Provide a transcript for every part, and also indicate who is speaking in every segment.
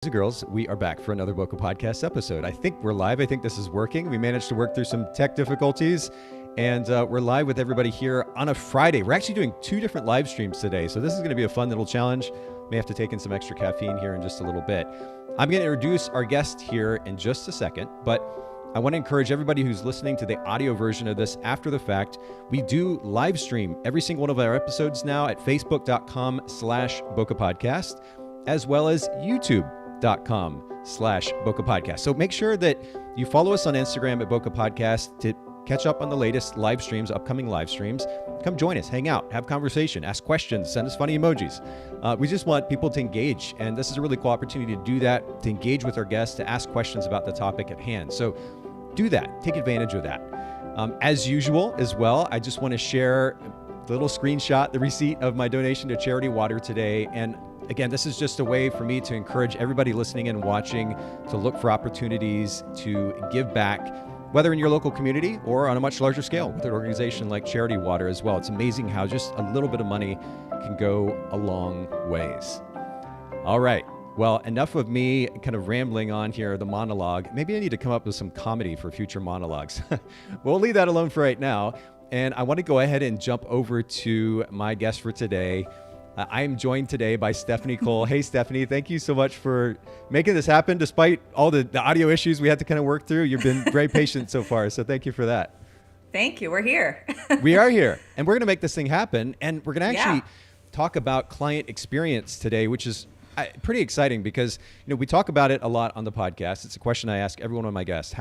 Speaker 1: and girls, we are back for another Boca Podcast episode. I think we're live. I think this is working. We managed to work through some tech difficulties, and we're live with everybody here on a Friday. We're actually doing two different live streams today, so this is going to be a fun little challenge. May have to take in some extra caffeine here in just a little bit. I'm going to introduce our guest here in just a second, but I want to encourage everybody who's listening to the audio version of this after the fact. We do live stream every single one of our episodes now at facebook.com/Boca Podcast, as well as youtube.com/Boca Podcast. So make sure that you follow us on Instagram at Boca Podcast to catch up on the latest live streams, upcoming live streams. Come join us, hang out, have conversation, ask questions, send us funny emojis. We just want people to engage, and this is a really cool opportunity to do that, to engage with our guests, to ask questions about the topic at hand. So do that, take advantage of that. As usual as well, I just want to share the little screenshot, the receipt of my donation to Charity Water today. And again, this is just a way for me to encourage everybody listening and watching to look for opportunities to give back, whether in your local community or on a much larger scale with an organization like Charity Water as well. It's amazing how just a little bit of money can go a long ways. All right. Well, enough of me kind of rambling on here, the monologue. Maybe I need to come up with some comedy for future monologues. We'll leave that alone for right now. And I want to go ahead and jump over to my guest for today. I am joined today by Stefanie Cole. Hey, Stefanie, thank you so much for making this happen despite all the audio issues we had to kind of work through. You've been very patient so far, so thank you for that.
Speaker 2: Thank you. We're here.
Speaker 1: We are here, and we're going to make this thing happen, and we're going to actually talk about client experience today, which is pretty exciting because, you know, we talk about it a lot on the podcast. It's a question I ask every one of my guests.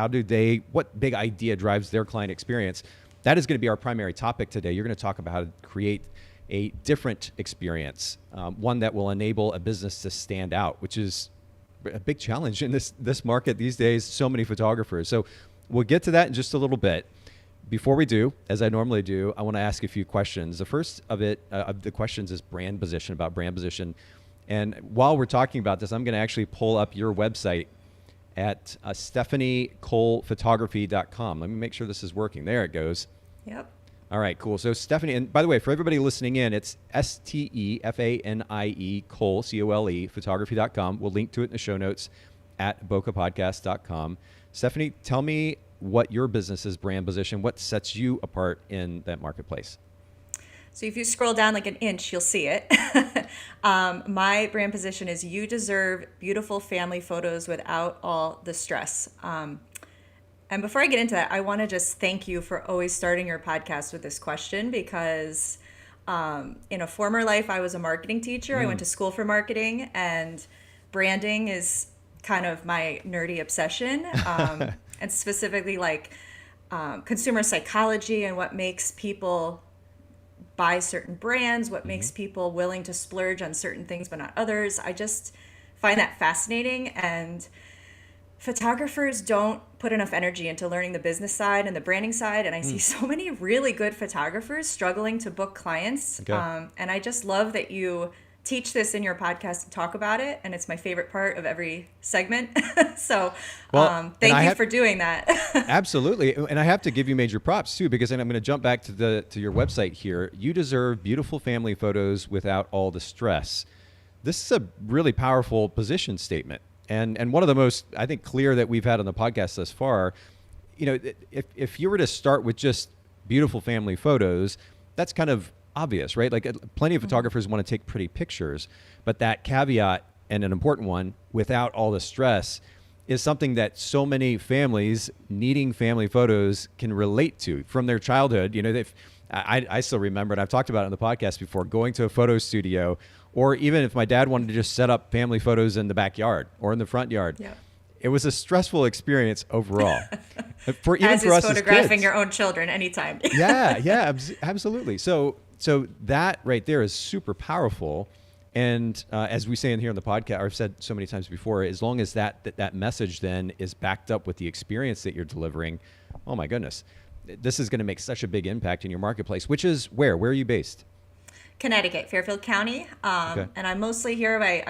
Speaker 1: What big idea drives their client experience? That is going to be our primary topic today. You're going to talk about how to create a different experience, one that will enable a business to stand out, which is a big challenge in this market these days. So many photographers. So we'll get to that in just a little bit. Before we do, as I normally do, I want to ask a few questions. The first of the questions is brand position, about brand position. And while we're talking about this, I'm going to actually pull up your website at StefanieColePhotography.com. Let me make sure this is working. There it goes.
Speaker 2: Yep.
Speaker 1: All right, cool. So Stefanie, and by the way, for everybody listening in, it's STEFANIE Cole, COLE, photography.com. We'll link to it in the show notes at bocapodcast.com. Stefanie, tell me what your business's brand position, what sets you apart in that marketplace?
Speaker 2: So if you scroll down like an inch, you'll see it. My brand position is you deserve beautiful family photos without all the stress. And before I get into that, I want to just thank you for always starting your podcast with this question because in a former life, I was a marketing teacher. I went to school for marketing, and branding is kind of my nerdy obsession, and specifically like consumer psychology and what makes people buy certain brands, what makes people willing to splurge on certain things but not others. I just find that fascinating, and photographers don't put enough energy into learning the business side and the branding side, and I see so many really good photographers struggling to book clients.
Speaker 1: Okay.
Speaker 2: And I just love that you teach this in your podcast and talk about it, and it's my favorite part of every segment. So thank you for doing that.
Speaker 1: Absolutely. And I have to give you major props too, because then I'm going to jump back to your website here. You deserve beautiful family photos without all the stress. This is a really powerful position statement. And one of the most, I think, clear that we've had on the podcast thus far. You know, if you were to start with just beautiful family photos, that's kind of obvious, right? Like plenty of photographers want to take pretty pictures, but that caveat, and an important one, without all the stress, is something that so many families needing family photos can relate to from their childhood. You know, I still remember, and I've talked about it on the podcast before, going to a photo studio, or even if my dad wanted to just set up family photos in the backyard or in the front yard. Yeah. It was a stressful experience overall.
Speaker 2: As is photographing your own children anytime.
Speaker 1: Yeah, absolutely. So that right there is super powerful. And as we say in here on the podcast, or I've said so many times before, as long as that message then is backed up with the experience that you're delivering, oh my goodness, this is going to make such a big impact in your marketplace, which is where? Where are you based?
Speaker 2: Connecticut, Fairfield County. Okay. And I'm mostly here. I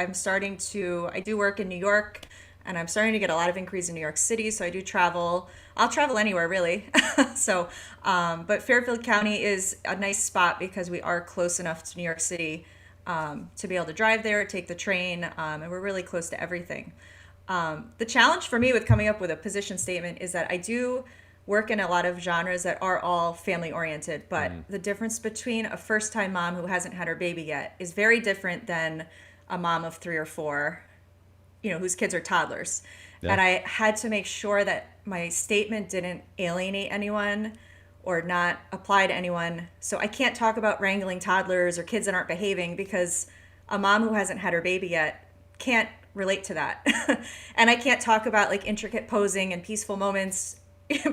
Speaker 2: do work in New York, and I'm starting to get a lot of inquiries in New York City. So I do travel. I'll travel anywhere really. But Fairfield County is a nice spot because we are close enough to New York City to be able to drive there, take the train, and we're really close to everything. The challenge for me with coming up with a position statement is that I do work in a lot of genres that are all family oriented, but the difference between a first time mom who hasn't had her baby yet is very different than a mom of 3 or 4, whose kids are toddlers.
Speaker 1: Yeah.
Speaker 2: And I had to make sure that my statement didn't alienate anyone or not apply to anyone. So I can't talk about wrangling toddlers or kids that aren't behaving, because a mom who hasn't had her baby yet can't relate to that. And I can't talk about like intricate posing and peaceful moments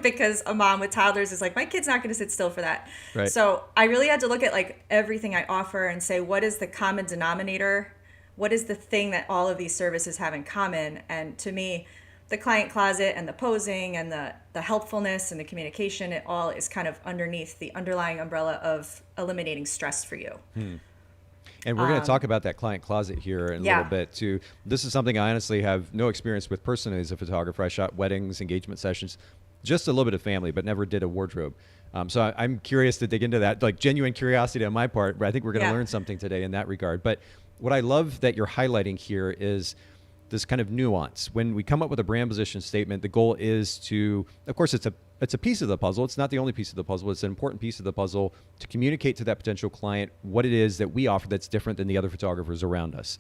Speaker 2: because a mom with toddlers is like, my kid's not going to sit still for that.
Speaker 1: Right.
Speaker 2: So I really had to look at like everything I offer and say, what is the common denominator? What is the thing that all of these services have in common? And to me, the client closet and the posing and the helpfulness and the communication, it all is kind of underneath the underlying umbrella of eliminating stress for you.
Speaker 1: And we're going to talk about that client closet here in a little bit too. This is something I honestly have no experience with personally as a photographer. I shot weddings, engagement sessions, just a little bit of family, but never did a wardrobe. So I'm curious to dig into that, like genuine curiosity on my part, but I think we're going to learn something today in that regard. But what I love that you're highlighting here is this kind of nuance. When we come up with a brand position statement, the goal is to, of course, it's a piece of the puzzle. It's not the only piece of the puzzle. It's an important piece of the puzzle to communicate to that potential client what it is that we offer that's different than the other photographers around us.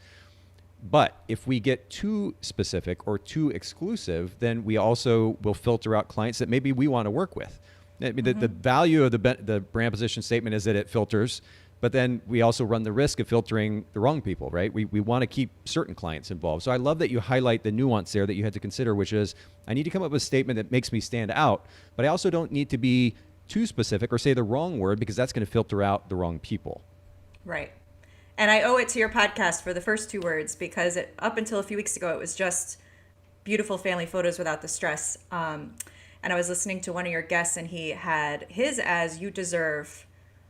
Speaker 1: But if we get too specific or too exclusive, then we also will filter out clients that maybe we want to work with. I mean, the value of the brand position statement is that it filters, but then we also run the risk of filtering the wrong people, right? We want to keep certain clients involved. So I love that you highlight the nuance there that you had to consider, which is I need to come up with a statement that makes me stand out, but I also don't need to be too specific or say the wrong word, because that's going to filter out the wrong people.
Speaker 2: Right. And I owe it to your podcast for the first 2 words, because up until a few weeks ago, it was just beautiful family photos without the stress. And I was listening to one of your guests, and he had his as "you deserve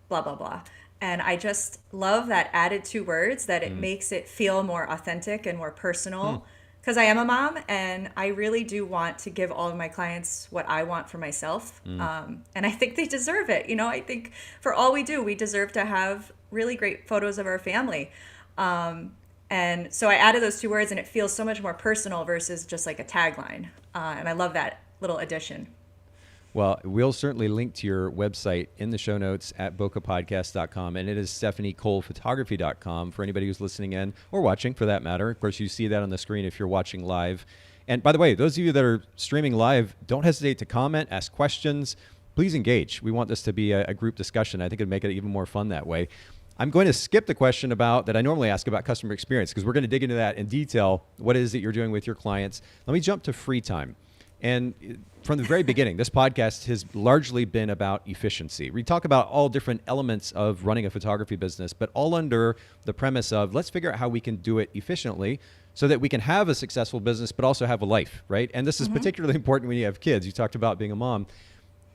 Speaker 2: blah, blah, blah." And I just love that added 2 words, that it makes it feel more authentic and more personal. Because I am a mom, and I really do want to give all of my clients what I want for myself. And I think they deserve it. I think for all we do, we deserve to have really great photos of our family. And so I added those 2 words, and it feels so much more personal versus just like a tagline. And I love that little addition.
Speaker 1: Well, we'll certainly link to your website in the show notes at bokehpodcast.com, and it is StephanieColePhotography.com for anybody who's listening in or watching for that matter. Of course, you see that on the screen if you're watching live. And by the way, those of you that are streaming live, don't hesitate to comment, ask questions. Please engage. We want this to be a group discussion. I think it'd make it even more fun that way. I'm going to skip the question that I normally ask about customer experience, because we're going to dig into that in detail, what it is that you're doing with your clients. Let me jump to free time. And from the very beginning, this podcast has largely been about efficiency. We talk about all different elements of running a photography business, but all under the premise of let's figure out how we can do it efficiently so that we can have a successful business, but also have a life, right? And this is particularly important when you have kids. You talked about being a mom.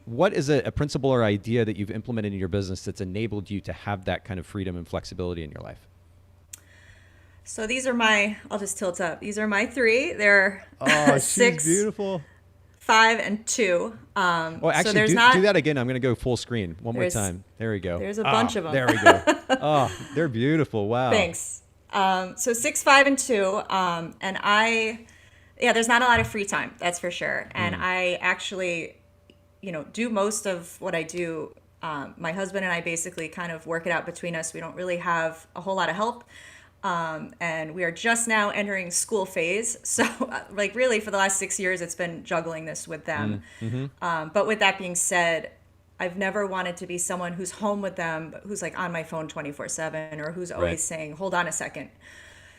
Speaker 1: What is a principle or idea that you've implemented in your business that's enabled you to have that kind of freedom and flexibility in your life?
Speaker 2: So these are I'll just tilt up. These are my 3. They're 6,
Speaker 1: she's beautiful.
Speaker 2: 5, and 2.
Speaker 1: Well, actually,
Speaker 2: so
Speaker 1: do that again. I'm going to go full screen one more time. There we go.
Speaker 2: There's a bunch of them.
Speaker 1: There we go. Oh, they're beautiful. Wow.
Speaker 2: Thanks. So 6, 5, and 2. And there's not a lot of free time, that's for sure. And I actually, do most of what I do. My husband and I basically kind of work it out between us. We don't really have a whole lot of help. And we are just now entering school phase. So really for the last 6 years, it's been juggling this with them. But with that being said, I've never wanted to be someone who's home with them, but who's like on my phone 24/7, or who's always saying, hold on a second.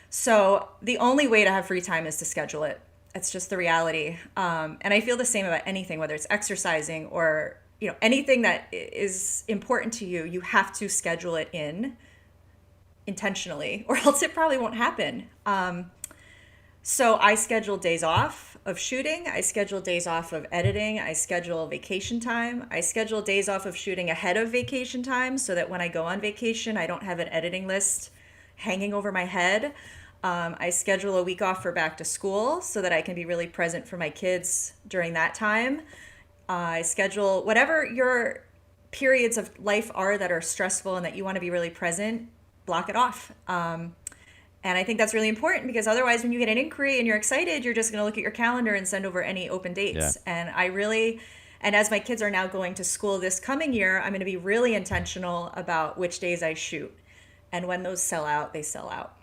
Speaker 2: So the only way to have free time is to schedule it. It's just the reality. And I feel the same about anything, whether it's exercising or, anything that is important to you, you have to schedule it in intentionally, or else it probably won't happen. So I schedule days off of shooting. I schedule days off of editing. I schedule vacation time. I schedule days off of shooting ahead of vacation time so that when I go on vacation, I don't have an editing list hanging over my head. I schedule a week off for back to school so that I can be really present for my kids during that time. I schedule whatever your periods of life are that are stressful and that you want to be really present. block it off. And I think that's really important because otherwise, when you get an inquiry and you're excited, you're just going to look at your calendar and send over any open dates.
Speaker 1: Yeah.
Speaker 2: And as my kids are now going to school this coming year, I'm going to be really intentional about which days I shoot. And when those sell out, they sell out.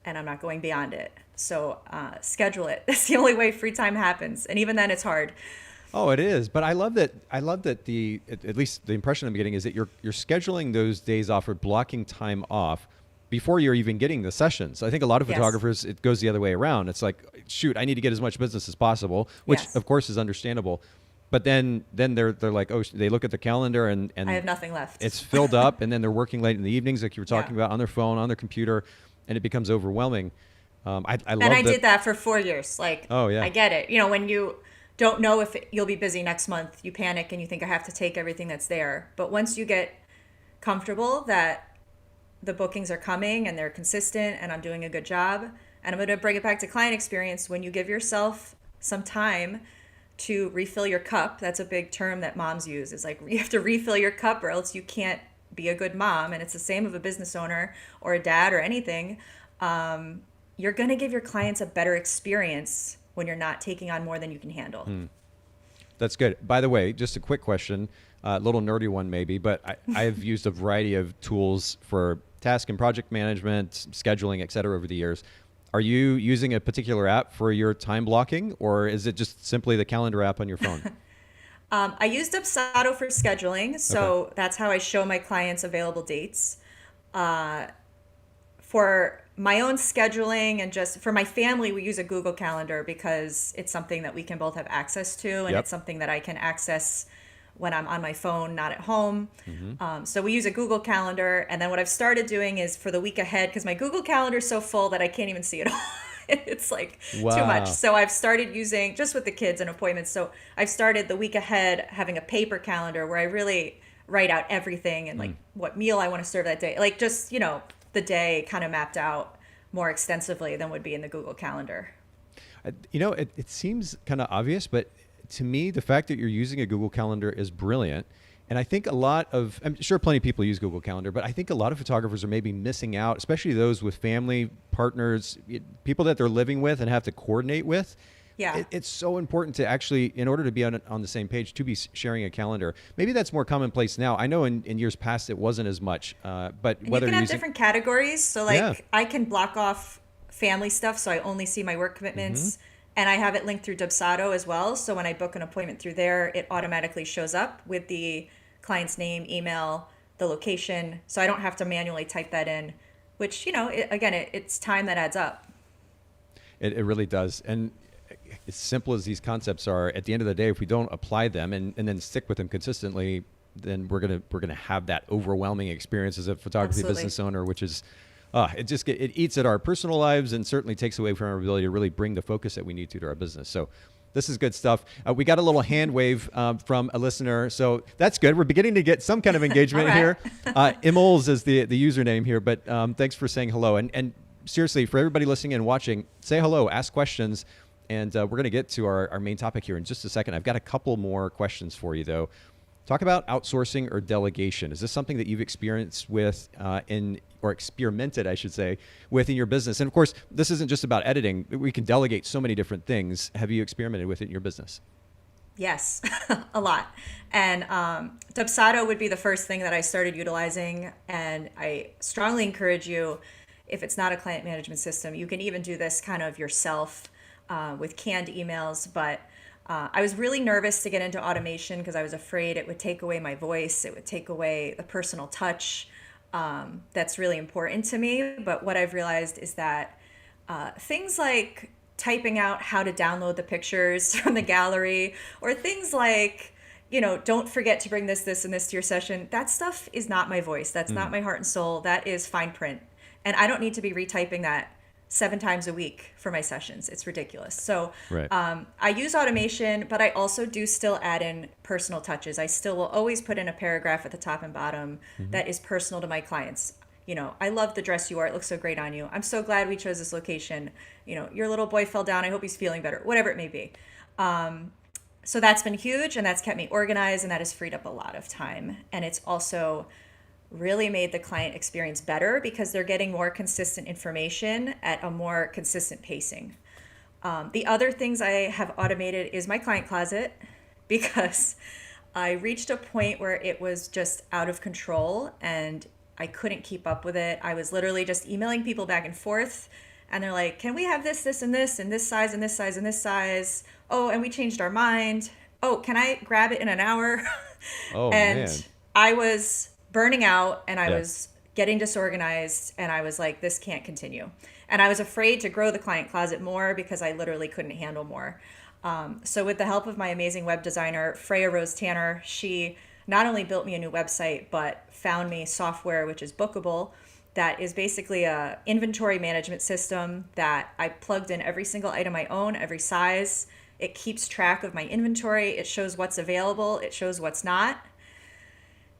Speaker 2: And I'm not going beyond it. So schedule it. That's the only way free time happens. And even then, it's hard.
Speaker 1: Oh, it is. But I love that. At least the impression I'm getting is that you're scheduling those days off or blocking time off before you're even getting the sessions. I think a lot of photographers, it goes the other way around. It's like, shoot, I need to get as much business as possible, which of course is understandable. But then they're like, oh, they look at the calendar and
Speaker 2: I have nothing left.
Speaker 1: It's filled up, and then they're working late in the evenings, like you were talking about, on their phone, on their computer, and it becomes overwhelming. I
Speaker 2: did that for 4 years. Like,
Speaker 1: oh yeah,
Speaker 2: I get it. When you don't know if you'll be busy next month, you panic and you think I have to take everything that's there. But once you get comfortable that the bookings are coming and they're consistent and I'm doing a good job, and I'm going to bring it back to client experience, when you give yourself some time to refill your cup, that's a big term that moms use. It's like you have to refill your cup or else you can't be a good mom. And it's the same of a business owner or a dad or anything. You're going to give your clients a better experience when you're not taking on more than you can handle.
Speaker 1: That's good. By the way, just a quick question, a little nerdy one maybe, but I've used a variety of tools for task and project management, scheduling, et cetera, over the years. Are you using a particular app for your time blocking, or is it just simply the calendar app on your phone?
Speaker 2: I use Dubsado for scheduling, so that's how I show my clients available dates. For my own scheduling and just for my family, we use a Google Calendar because it's something that we can both have access to, and it's something that I can access when I'm on my phone, not at home. So we use a Google Calendar. And then what I've started doing is for the week ahead, because my Google Calendar is so full that I can't even see it all. It's like too much. So I've started using, just with the kids and appointments, so I've started the week ahead having a paper calendar where I really write out everything and like what meal I want to serve that day. Like just, the day kind of mapped out more extensively than would be in the Google Calendar.
Speaker 1: It seems kind of obvious, but to me, the fact that you're using a Google Calendar is brilliant. And I think I'm sure plenty of people use Google Calendar, but I think a lot of photographers are maybe missing out, especially those with family, partners, people that they're living with and have to coordinate with.
Speaker 2: Yeah.
Speaker 1: It's so important to actually, in order to be on the same page, to be sharing a calendar. Maybe that's more commonplace now. I know in years past it wasn't as much, but
Speaker 2: and whether you can have different categories. So I can block off family stuff, so I only see my work commitments. And I have it linked through Dubsado as well. So when I book an appointment through there, it automatically shows up with the client's name, email, the location. So I don't have to manually type that in, which, it's time that adds up.
Speaker 1: It really does. And as simple as these concepts are, at the end of the day, if we don't apply them and then stick with them consistently, then we're gonna have that overwhelming experience as a photography business owner, which is it eats at our personal lives and certainly takes away from our ability to really bring the focus that we need to our business. So this is good stuff. We got a little hand wave from a listener, so that's good. We're beginning to get some kind of engagement here. Imols is the username here, but thanks for saying hello. And seriously, for everybody listening and watching, say hello, ask questions, and we're going to get to our main topic here in just a second. I've got a couple more questions for you, though. Talk about outsourcing or delegation. Is this something that you've experienced with or experimented, I should say, with in your business? And of course, this isn't just about editing. We can delegate so many different things. Have you experimented with it in your business?
Speaker 2: Yes, a lot. And Dubsado would be the first thing that I started utilizing. And I strongly encourage you, if it's not a client management system, you can even do this kind of yourself with canned emails. But I was really nervous to get into automation because I was afraid it would take away my voice. It would take away the personal touch that's really important to me. But what I've realized is that things like typing out how to download the pictures from the gallery, or things like, don't forget to bring this, and this to your session. That stuff is not my voice. That's not my heart and soul. That is fine print. And I don't need to be retyping that 7 times a week for my sessions. It's ridiculous. So I use automation, but I also do still add in personal touches. I still will always put in a paragraph at the top and bottom that is personal to my clients. I love the dress you are. It looks so great on you. I'm so glad we chose this location. Your little boy fell down. I hope he's feeling better, whatever it may be. So that's been huge, and that's kept me organized, and that has freed up a lot of time. And it's also really made the client experience better because they're getting more consistent information at a more consistent pacing. The other things I have automated is my client closet because I reached a point where it was just out of control and I couldn't keep up with it. I was literally just emailing people back and forth, and they're like, can we have this, this, and this, and this size, and this size, and this size? Oh, and we changed our mind. Oh, can I grab it in an hour?
Speaker 1: Oh,
Speaker 2: And
Speaker 1: man.
Speaker 2: I was burning out and I
Speaker 1: Yeah.
Speaker 2: was getting disorganized, and I was like, this can't continue. And I was afraid to grow the client closet more because I literally couldn't handle more. So with the help of my amazing web designer, Freya Rose Tanner, she not only built me a new website, but found me software, which is Bookable, that is basically a inventory management system that I plugged in every single item I own, every size. It keeps track of my inventory. It shows what's available. It shows what's not.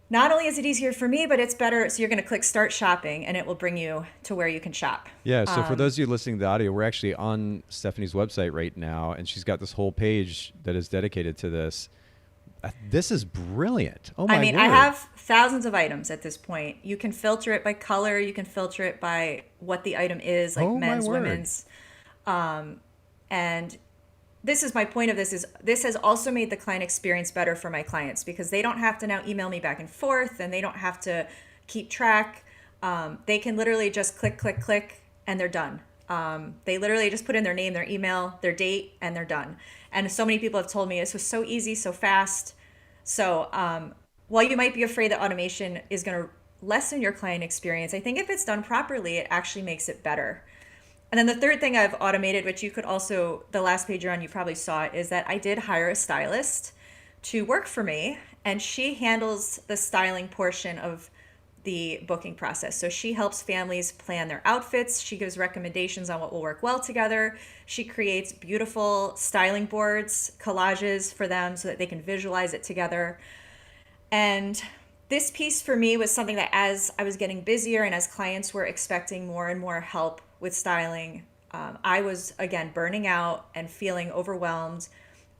Speaker 2: Not only is it easier for me, but it's better. So you're going to click start shopping and it will bring you to where you can shop.
Speaker 1: Yeah, so for those of you listening to the audio, we're actually on Stefanie's website right now, and she's got this whole page that is dedicated to this. This is brilliant. Oh my
Speaker 2: I mean,
Speaker 1: word.
Speaker 2: I have thousands of items at this point. You can filter it by color. You can filter it by what the item is, like
Speaker 1: Oh, my
Speaker 2: men's,
Speaker 1: word.
Speaker 2: women's. And this is my point of this is this has also made the client experience better for my clients because they don't have to now email me back and forth, and they don't have to keep track. They can literally just click, click, click, and they're done. They literally just put in their name, their email, their date, and they're done. And so many people have told me this was so easy, so fast. So while you might be afraid that automation is going to lessen your client experience, I think if it's done properly, it actually makes it better. And then the third thing I've automated, which you could also, the last page you're on, you probably saw it, is that I did hire a stylist to work for me, and she handles the styling portion of the booking process. So she helps families plan their outfits. She gives recommendations on what will work well together. She creates beautiful styling boards, collages for them so that they can visualize it together. And this piece for me was something that as I was getting busier and as clients were expecting more and more help with styling, I was again burning out and feeling overwhelmed,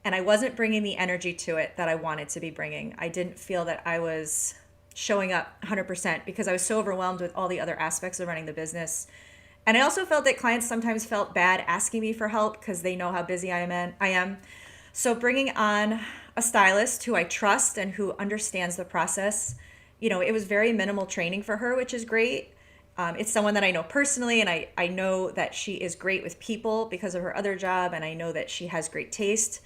Speaker 2: and I wasn't bringing the energy to it that I wanted to be bringing. I didn't feel that I was showing up 100% because I was so overwhelmed with all the other aspects of running the business. And I also felt that clients sometimes felt bad asking me for help because they know how busy I am. So bringing on a stylist who I trust and who understands the process, it was very minimal training for her, which is great. It's someone that I know personally, and I know that she is great with people because of her other job, and I know that she has great taste.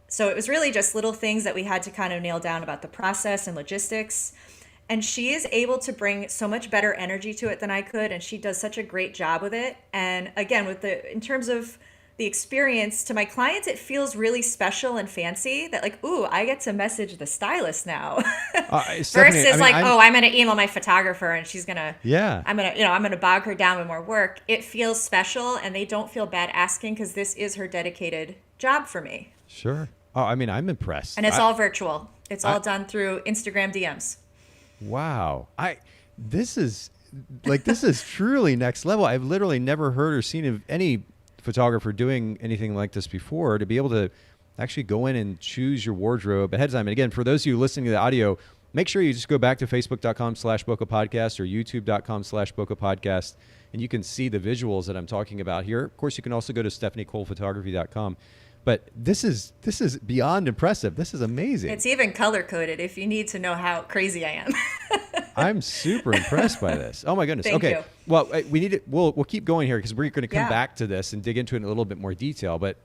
Speaker 2: So it was really just little things that we had to kind of nail down about the process and logistics. And she is able to bring so much better energy to it than I could, and she does such a great job with it. And again, in terms of the experience to my clients, it feels really special and fancy that like, ooh, I get to message the stylist now.
Speaker 1: Stephanie,
Speaker 2: Versus I'm going to email my photographer and she's going to,
Speaker 1: Yeah.
Speaker 2: I'm going to bog her down with more work. It feels special, and they don't feel bad asking because this is her dedicated job for me.
Speaker 1: Sure. Oh, I mean, I'm impressed.
Speaker 2: And it's all virtual. It's all done through Instagram DMs.
Speaker 1: Wow. This is truly next level. I've literally never heard or seen of any photographer doing anything like this before, to be able to actually go in and choose your wardrobe ahead of time. And again, for those of you listening to the audio, make sure you just go back to facebook.com/bokehpodcast or youtube.com/bokehpodcast, and you can see the visuals that I'm talking about here. Of course, you can also go to stephaniecolephotography.com. But this is beyond impressive. This is amazing.
Speaker 2: It's even color coded if you need to know how crazy I am.
Speaker 1: I'm super impressed by this. Oh my goodness.
Speaker 2: Thank
Speaker 1: Okay.
Speaker 2: you.
Speaker 1: Well, we need to. We'll keep going here because we're going to come
Speaker 2: Yeah.
Speaker 1: back to this and dig into it in a little bit more detail. But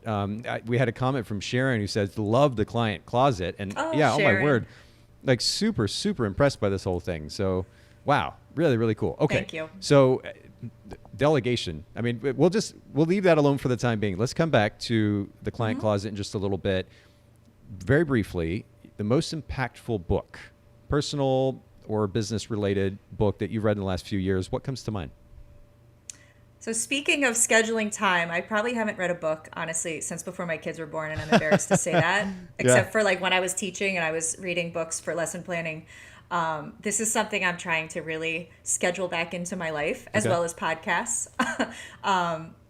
Speaker 1: we had a comment from Sharon who says, "Love the client closet," and yeah,
Speaker 2: Sharon.
Speaker 1: oh my word, like super impressed by this whole thing. So, wow, really really cool. Okay.
Speaker 2: Thank you.
Speaker 1: So, delegation. I mean, we'll leave that alone for the time being. Let's come back to the client closet in just a little bit. Very briefly, the most impactful book, personal or business related book that you've read in the last few years. What comes to mind?
Speaker 2: So speaking of scheduling time, I probably haven't read a book, honestly, since before my kids were born, and I'm embarrassed to say that, except for like when I was teaching and I was reading books for lesson planning. This is something I'm trying to really schedule back into my life, as well as podcasts,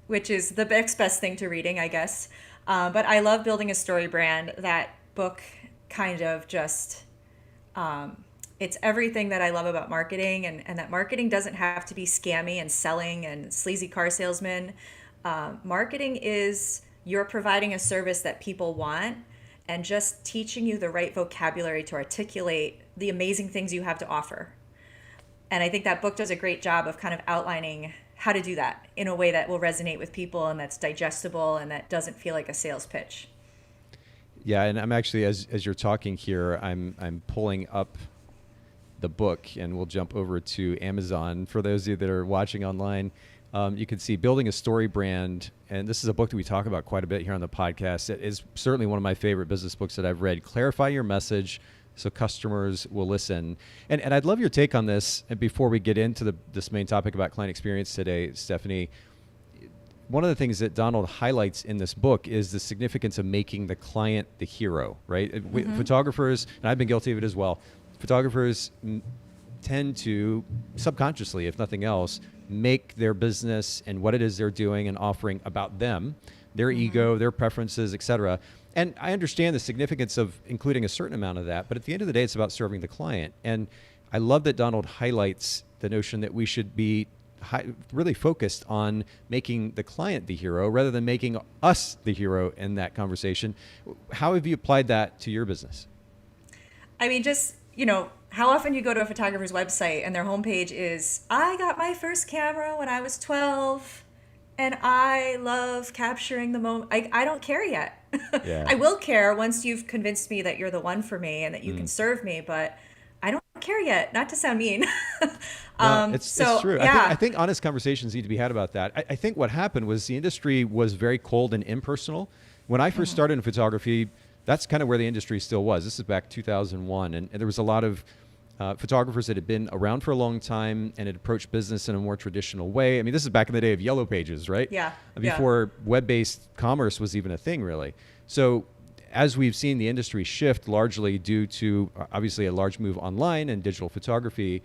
Speaker 2: which is the next best thing to reading, I guess. But I love building a story brand. That book kind of just it's everything that I love about marketing, and that marketing doesn't have to be scammy and selling and sleazy car salesman. Marketing is you're providing a service that people want and just teaching you the right vocabulary to articulate the amazing things you have to offer. And I think that book does a great job of kind of outlining how to do that in a way that will resonate with people and that's digestible and that doesn't feel like a sales pitch.
Speaker 1: Yeah, and I'm actually, as you're talking here, I'm pulling up the book, and we'll jump over to Amazon. For those of you that are watching online, you can see Building a Story Brand, and this is a book that we talk about quite a bit here on the podcast. It is certainly one of my favorite business books that I've read. Clarify your message so customers will listen. And I'd love your take on this. And before we get into this main topic about client experience today, Stefanie, one of the things that Donald highlights in this book is the significance of making the client the hero, right? Mm-hmm. Photographers, and I've been guilty of it as well, photographers tend to, subconsciously, if nothing else, make their business and what it is they're doing and offering about them, their ego, their preferences, etc. And I understand the significance of including a certain amount of that, but at the end of the day, it's about serving the client. And I love that Donald highlights the notion that we should be really focused on making the client the hero rather than making us the hero in that conversation. How have you applied that to your business?
Speaker 2: I mean, just, how often you go to a photographer's website and their homepage is, I got my first camera when I was 12 and I love capturing the moment. I don't care yet. Yeah. I will care once you've convinced me that you're the one for me and that you can serve me, but I don't care yet, not to sound mean.
Speaker 1: No, it's true. Yeah. I think honest conversations need to be had about that. I think what happened was the industry was very cold and impersonal. When I first started in photography, that's kind of where the industry still was. This is back 2001, and there was a lot of photographers that had been around for a long time and had approached business in a more traditional way. I mean, this is back in the day of yellow pages, right?
Speaker 2: Yeah.
Speaker 1: Before web-based commerce was even a thing, really. So as we've seen the industry shift largely due to obviously a large move online and digital photography,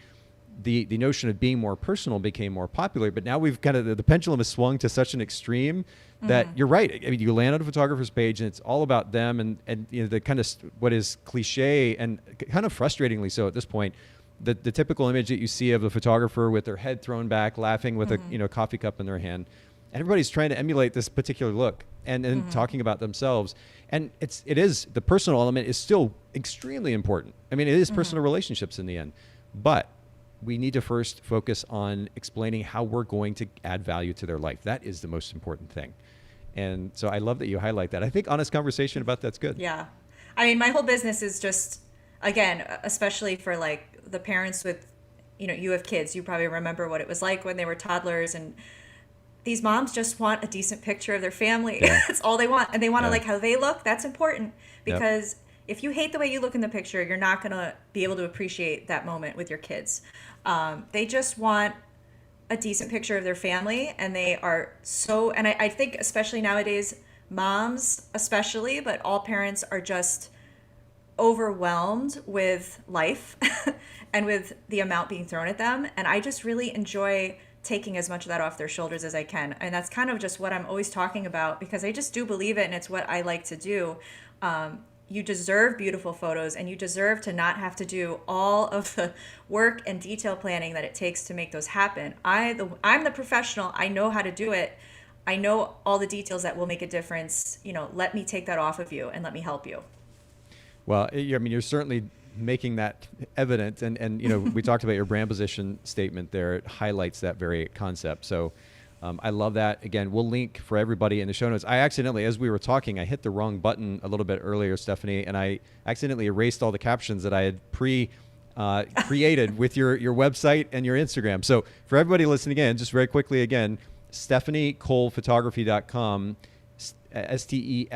Speaker 1: the notion of being more personal became more popular. But now we've kind of, the pendulum has swung to such an extreme that you're right. I mean, you land on a photographer's page and it's all about them and the kind of what is cliche and kind of frustratingly so at this point, the typical image that you see of the photographer with their head thrown back, laughing with a coffee cup in their hand. And everybody's trying to emulate this particular look and talking about themselves. And it is the personal element is still extremely important. I mean, it is personal relationships in the end, but we need to first focus on explaining how we're going to add value to their life. That is the most important thing. And so I love that you highlight that. I think honest conversation about that's good.
Speaker 2: Yeah. I mean, my whole business is just, again, especially for like the parents with, you have kids, you probably remember what it was like when they were toddlers, and these moms just want a decent picture of their family. Yeah. That's all they want. And they want to like how they look. That's important because if you hate the way you look in the picture, you're not going to be able to appreciate that moment with your kids. They just want a decent picture of their family, and they are so, and I think especially nowadays, moms especially, but all parents are just overwhelmed with life and with the amount being thrown at them. And I just really enjoy taking as much of that off their shoulders as I can. And that's kind of just what I'm always talking about, because I just do believe it, and it's what I like to do. You deserve beautiful photos, and you deserve to not have to do all of the work and detail planning that it takes to make those happen. I'm the professional. I know how to do it. I know all the details that will make a difference. Let me take that off of you and let me help you.
Speaker 1: Well, I mean, you're certainly making that evident. And we talked about your brand position statement there. It highlights that very concept. So I love that. Again, we'll link for everybody in the show notes. I accidentally, as we were talking, I hit the wrong button a little bit earlier, Stefanie, and I accidentally erased all the captions that I had created with your website and your Instagram. So for everybody listening in, just very quickly again, StefaniColePhotography.com, STEFANIE,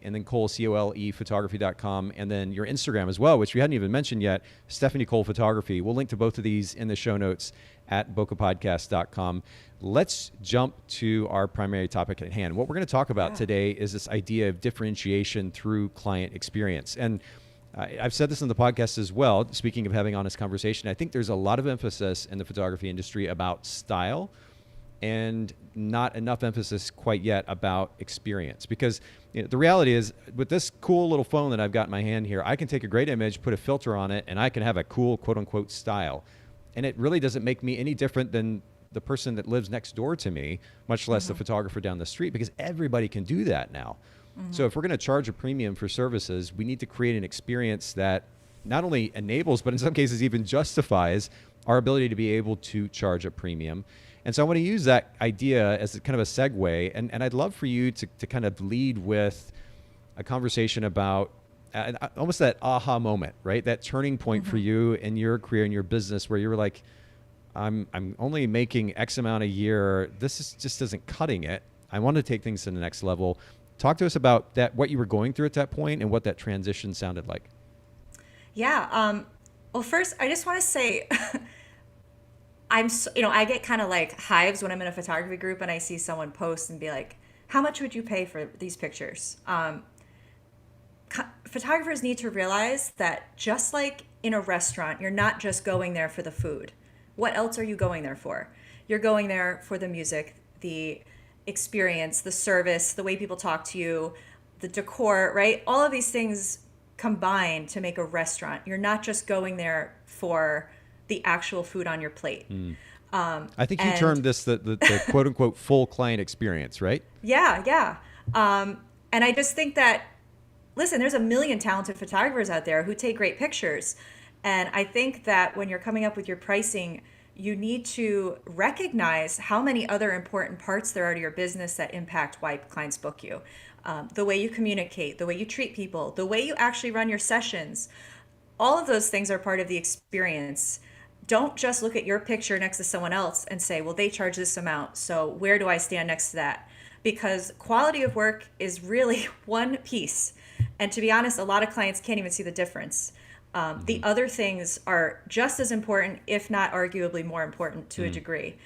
Speaker 1: and then Cole, COLE, photography.com, and then your Instagram as well, which we hadn't even mentioned yet, Stefanie Cole Photography. We'll link to both of these in the show notes at bokehpodcast.com. Let's jump to our primary topic at hand. What we're going to talk about today is this idea of differentiation through client experience. And I've said this in the podcast as well, speaking of having honest conversation, I think there's a lot of emphasis in the photography industry about style. and not enough emphasis quite yet about experience. Because the reality is, with this cool little phone that I've got in my hand here, I can take a great image, put a filter on it, and I can have a cool quote unquote style. And it really doesn't make me any different than the person that lives next door to me, much less the photographer down the street, because everybody can do that now. So if we're going to charge a premium for services, we need to create an experience that not only enables, but in some cases even justifies our ability to be able to charge a premium. And so I want to use that idea as kind of a segue. And I'd love for you to kind of lead with a conversation about almost that aha moment, right? That turning point for you in your career, in your business, where you were like, I'm only making X amount a year. Just isn't cutting it. I want to take things to the next level. Talk to us about that, what you were going through at that point and what that transition sounded like.
Speaker 2: Yeah. Well, first, I just want to say, I get kind of like hives when I'm in a photography group and I see someone post and be like, how much would you pay for these pictures? Photographers need to realize that just like in a restaurant, you're not just going there for the food. What else are you going there for? You're going there for the music, the experience, the service, the way people talk to you, the decor, right? All of these things combine to make a restaurant. You're not just going there for the actual food on your plate.
Speaker 1: I think you termed this the quote unquote full client experience, right?
Speaker 2: Yeah. And I just think that, listen, there's a million talented photographers out there who take great pictures. And I think that when you're coming up with your pricing, you need to recognize how many other important parts there are to your business that impact why clients book you. The way you communicate, the way you treat people, the way you actually run your sessions. All of those things are part of the experience. Don't just look at your picture next to someone else and say, well, they charge this amount, so where do I stand next to that? Because quality of work is really one piece. And to be honest, a lot of clients can't even see the difference. The other things are just as important, if not arguably more important to a degree.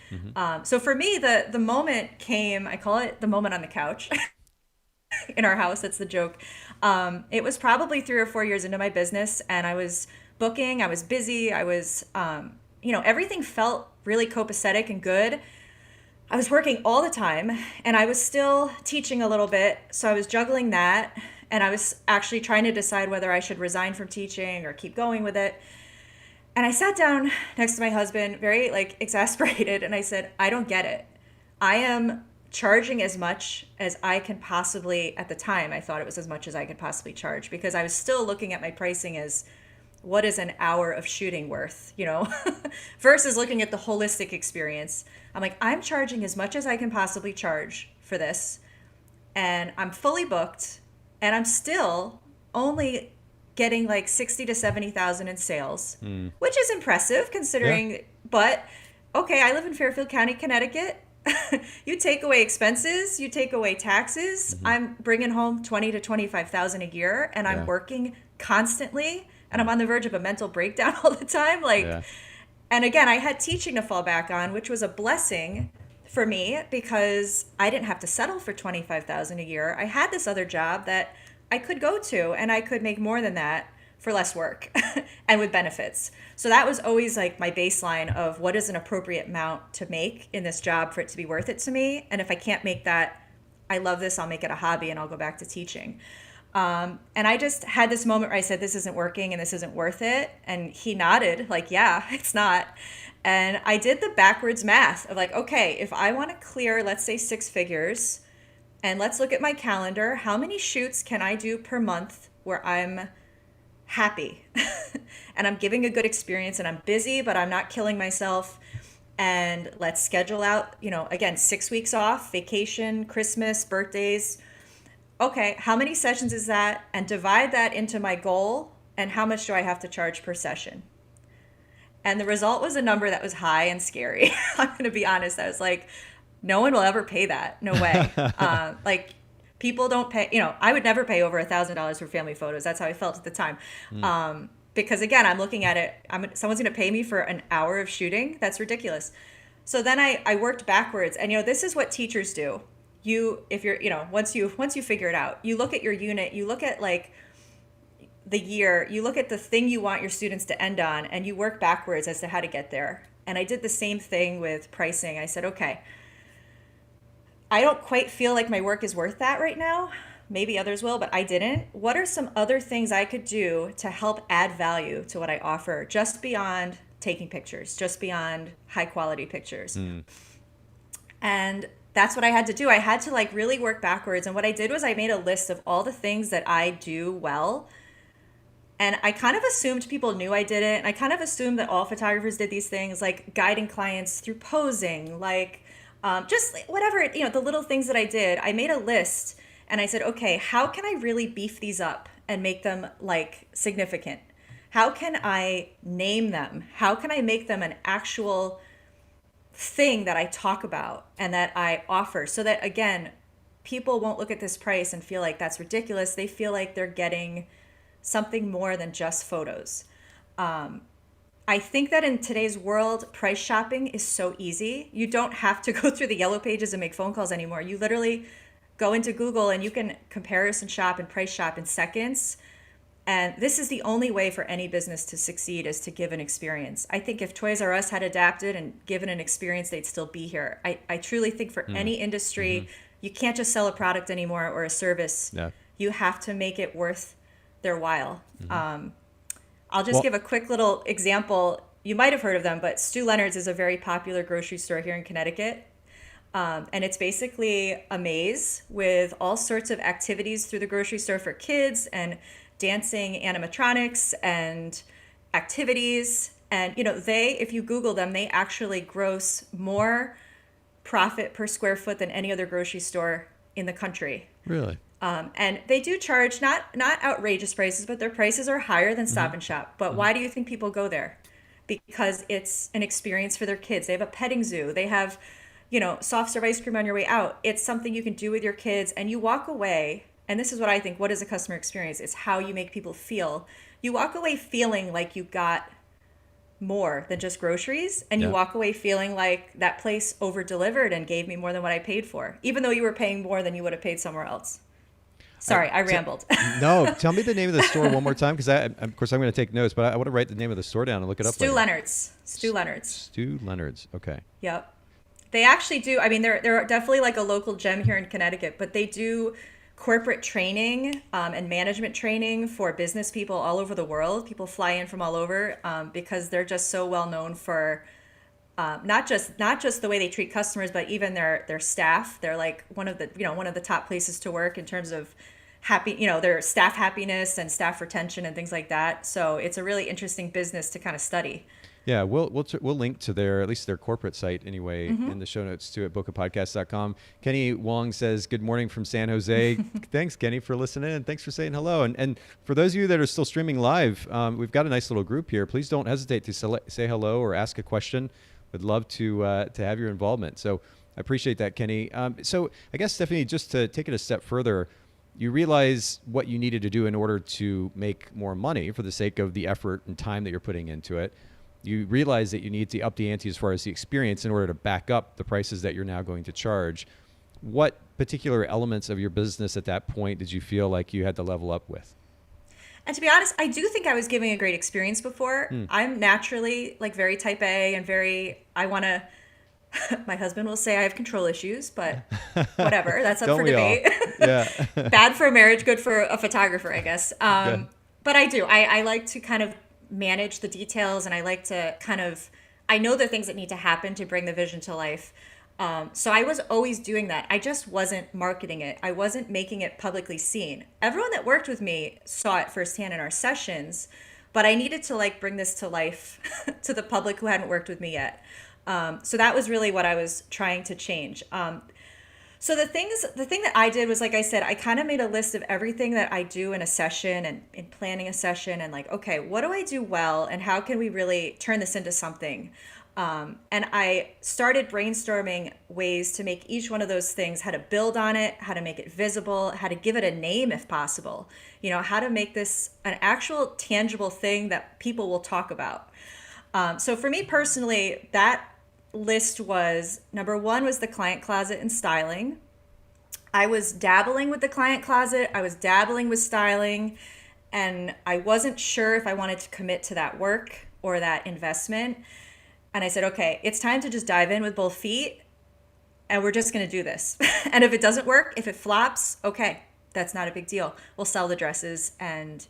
Speaker 2: So for me, the moment came, I call it the moment on the couch in our house. That's the joke. It was probably 3 or 4 years into my business, and I was booking, I was busy, I was, everything felt really copacetic and good. I was working all the time, and I was still teaching a little bit, so I was juggling that. And I was actually trying to decide whether I should resign from teaching or keep going with it. And I sat down next to my husband, very exasperated, and I said, I don't get it. I am charging as much as I can possibly, at the time, I thought it was as much as I could possibly charge, because I was still looking at my pricing as what is an hour of shooting worth, versus looking at the holistic experience. I'm like, I'm charging as much as I can possibly charge for this, and I'm fully booked. And I'm still only getting like 60 to 70,000 in sales, which is impressive considering, but okay, I live in Fairfield County, Connecticut. You take away expenses, you take away taxes. I'm bringing home 20 to 25,000 a year, and I'm working constantly, and I'm on the verge of a mental breakdown all the time. And again, I had teaching to fall back on, which was a blessing for me, because I didn't have to settle for 25,000 a year. I had this other job that I could go to, and I could make more than that for less work and with benefits. So that was always like my baseline of what is an appropriate amount to make in this job for it to be worth it to me. And if I can't make that, I love this, I'll make it a hobby and I'll go back to teaching. And I just had this moment where I said, this isn't working and this isn't worth it. And he nodded like, yeah, it's not. And I did the backwards math of like, okay, if I want to clear, let's say 6 figures, and let's look at my calendar, how many shoots can I do per month where I'm happy and I'm giving a good experience and I'm busy, but I'm not killing myself. And let's schedule out, again, 6 weeks off, vacation, Christmas, birthdays. Okay, how many sessions is that? And divide that into my goal, and how much do I have to charge per session? And the result was a number that was high and scary. I'm going to be honest. I was like, no one will ever pay that. No way. People don't pay, I would never pay over $1,000 for family photos. That's how I felt at the time. Because again, I'm looking at it, someone's going to pay me for an hour of shooting. That's ridiculous. So then I worked backwards, and this is what teachers do. If you're, once you figure it out, you look at your unit, you look at like the year, you look at the thing you want your students to end on, and you work backwards as to how to get there. And I did the same thing with pricing. I said, okay, I don't quite feel like my work is worth that right now. Maybe others will, but I didn't. What are some other things I could do to help add value to what I offer, just beyond taking pictures, just beyond high quality pictures? And that's what I had to do. I had to like really work backwards. And what I did was I made a list of all the things that I do well. And I kind of assumed people knew I did it. And I kind of assumed that all photographers did these things, like guiding clients through posing, like just whatever, the little things that I did. I made a list and I said, okay, how can I really beef these up and make them like significant? How can I name them? How can I make them an actual thing that I talk about and that I offer, so that, again, people won't look at this price and feel like that's ridiculous. They feel like they're getting something more than just photos. I think that in today's world, price shopping is so easy. You don't have to go through the yellow pages and make phone calls anymore. You literally go into Google and you can comparison shop and price shop in seconds. And this is the only way for any business to succeed, is to give an experience. I think if Toys R Us had adapted and given an experience, they'd still be here. I truly think for any industry, you can't just sell a product anymore or a service.
Speaker 1: Yeah.
Speaker 2: You have to make it worth their while. I'll just give a quick little example. You might have heard of them, but Stu Leonard's is a very popular grocery store here in Connecticut. And it's basically a maze with all sorts of activities through the grocery store for kids, and dancing animatronics and activities. And, if you Google them, they actually gross more profit per square foot than any other grocery store in the country.
Speaker 1: Really?
Speaker 2: And they do charge not outrageous prices, but their prices are higher than Stop and Shop. But why do you think people go there? Because it's an experience for their kids. They have a petting zoo. They have, soft serve ice cream on your way out. It's something you can do with your kids, and you walk away. And this is what I think, what is a customer experience? It's how you make people feel. You walk away feeling like you got more than just groceries, and you walk away feeling like that place over-delivered and gave me more than what I paid for, even though you were paying more than you would have paid somewhere else. Sorry, I rambled.
Speaker 1: No, tell me the name of the store one more time, because of course I'm going to take notes, but I want to write the name of the store down and look it up
Speaker 2: Stu
Speaker 1: later.
Speaker 2: Leonard's. Stu Leonard's.
Speaker 1: Stu Leonard's. Okay.
Speaker 2: Yep. They actually do. I mean, they're definitely like a local gem here in Connecticut, but they do corporate training and management training for business people all over the world. People fly in from all over because they're just so well known for not just the way they treat customers, but even their staff. They're like one of the top places to work in terms of their staff happiness and staff retention and things like that. So it's a really interesting business to kind of study.
Speaker 1: Yeah, we'll link to at least their corporate site anyway in the show notes too at bokehpodcast.com. Kenny Wong says, good morning from San Jose. Thanks, Kenny, for listening, and thanks for saying hello. And for those of you that are still streaming live, we've got a nice little group here. Please don't hesitate to say hello or ask a question. Would love to have your involvement. So I appreciate that, Kenny. So I guess, Stefanie, just to take it a step further, you realize what you needed to do in order to make more money for the sake of the effort and time that you're putting into it. You realize that you need to up the ante as far as the experience in order to back up the prices that you're now going to charge. What particular elements of your business at that point did you feel like you had to level up with?
Speaker 2: And to be honest, I do think I was giving a great experience before. I'm naturally like very type A and I want to, my husband will say I have control issues, but whatever, that's up for debate.
Speaker 1: Yeah.
Speaker 2: Bad for a marriage, good for a photographer, I guess. But I do, I like to kind of manage the details, and I like to I know the things that need to happen to bring the vision to life. So I was always doing that. I just wasn't marketing it. I wasn't making it publicly seen. Everyone that worked with me saw it firsthand in our sessions, but I needed to bring this to life to the public who hadn't worked with me yet. So that was really what I was trying to change. So the thing that I did was, like I said, I kind of made a list of everything that I do in a session and in planning a session, and okay, what do I do well, and how can we really turn this into something? And I started brainstorming ways to make each one of those things, how to build on it, how to make it visible, how to give it a name if possible, how to make this an actual tangible thing that people will talk about. So for me personally, that list was, number one was the client closet and styling. I was dabbling with the client closet. I was dabbling with styling, and I wasn't sure if I wanted to commit to that work or that investment. And I said, okay, it's time to just dive in with both feet and we're just going to do this. And if it doesn't work, if it flops, okay, that's not a big deal. We'll sell the dresses, and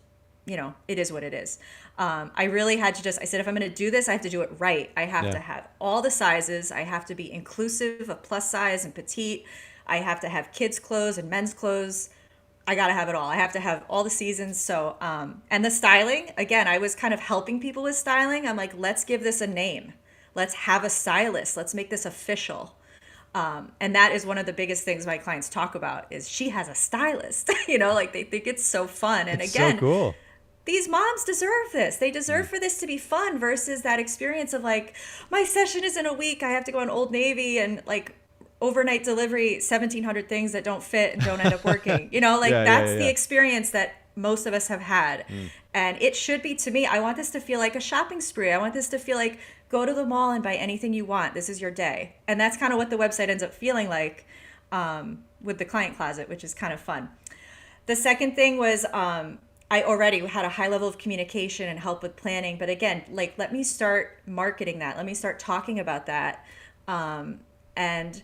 Speaker 2: it is what it is. I really had to I said, if I'm going to do this, I have to do it right. I have to have all the sizes. I have to be inclusive of plus size and petite. I have to have kids' clothes and men's clothes. I got to have it all. I have to have all the seasons. So, and the styling, again, I was kind of helping people with styling. I'm like, let's give this a name. Let's have a stylist. Let's make this official. And that is one of the biggest things my clients talk about is she has a stylist, like they think it's so fun. And
Speaker 1: it's
Speaker 2: again,
Speaker 1: so cool.
Speaker 2: These moms deserve this. They deserve for this to be fun versus that experience of like, my session is in a week. I have to go on Old Navy and like overnight delivery 1,700 things that don't fit and don't end up working. That's the experience that most of us have had. And it should be, to me, I want this to feel like a shopping spree. I want this to feel like, go to the mall and buy anything you want. This is your day. And that's kind of what the website ends up feeling like with the client closet, which is kind of fun. The second thing was I already had a high level of communication and help with planning. But again, like, let me start marketing that. Let me start talking about that. And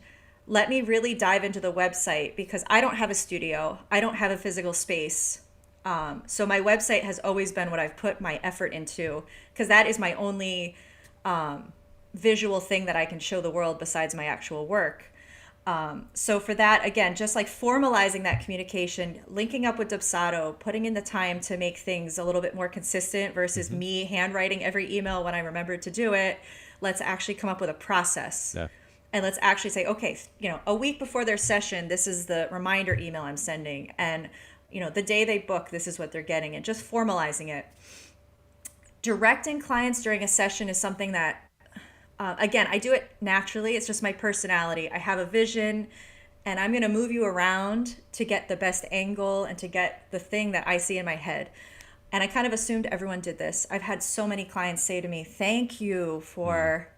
Speaker 2: let me really dive into the website, because I don't have a studio. I don't have a physical space. So my website has always been what I've put my effort into, because that is my only visual thing that I can show the world besides my actual work. So for that, again, just like formalizing that communication, linking up with Dubsado, putting in the time to make things a little bit more consistent versus me handwriting every email when I remembered to do it. Let's actually come up with a process. Yeah. And let's actually say, okay, a week before their session, this is the reminder email I'm sending. And, the day they book, this is what they're getting, and just formalizing it. Directing clients during a session is something that, again, I do it naturally. It's just my personality. I have a vision, and I'm going to move you around to get the best angle and to get the thing that I see in my head. And I kind of assumed everyone did this. I've had so many clients say to me, thank you for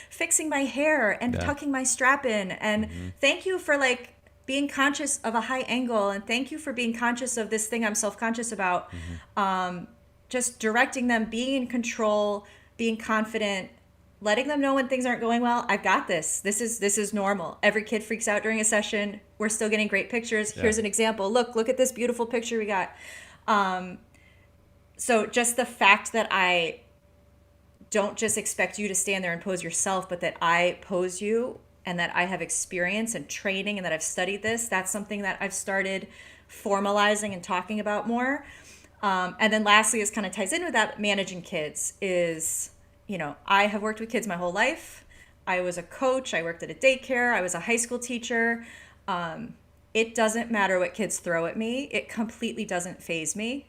Speaker 2: fixing my hair and tucking my strap in. And thank you for like being conscious of a high angle. And thank you for being conscious of this thing I'm self-conscious about. Just directing them, being in control, being confident, letting them know when things aren't going well. I've got this. This is normal. Every kid freaks out during a session. We're still getting great pictures. Yeah. Here's an example. Look at this beautiful picture we got. So just the fact that I don't just expect you to stand there and pose yourself, but that I pose you and that I have experience and training and that I've studied this, that's something that I've started formalizing and talking about more. And then lastly, this kind of ties in with that, managing kids is, I have worked with kids my whole life. I was a coach. I worked at a daycare. I was a high school teacher. It doesn't matter what kids throw at me. It completely doesn't faze me.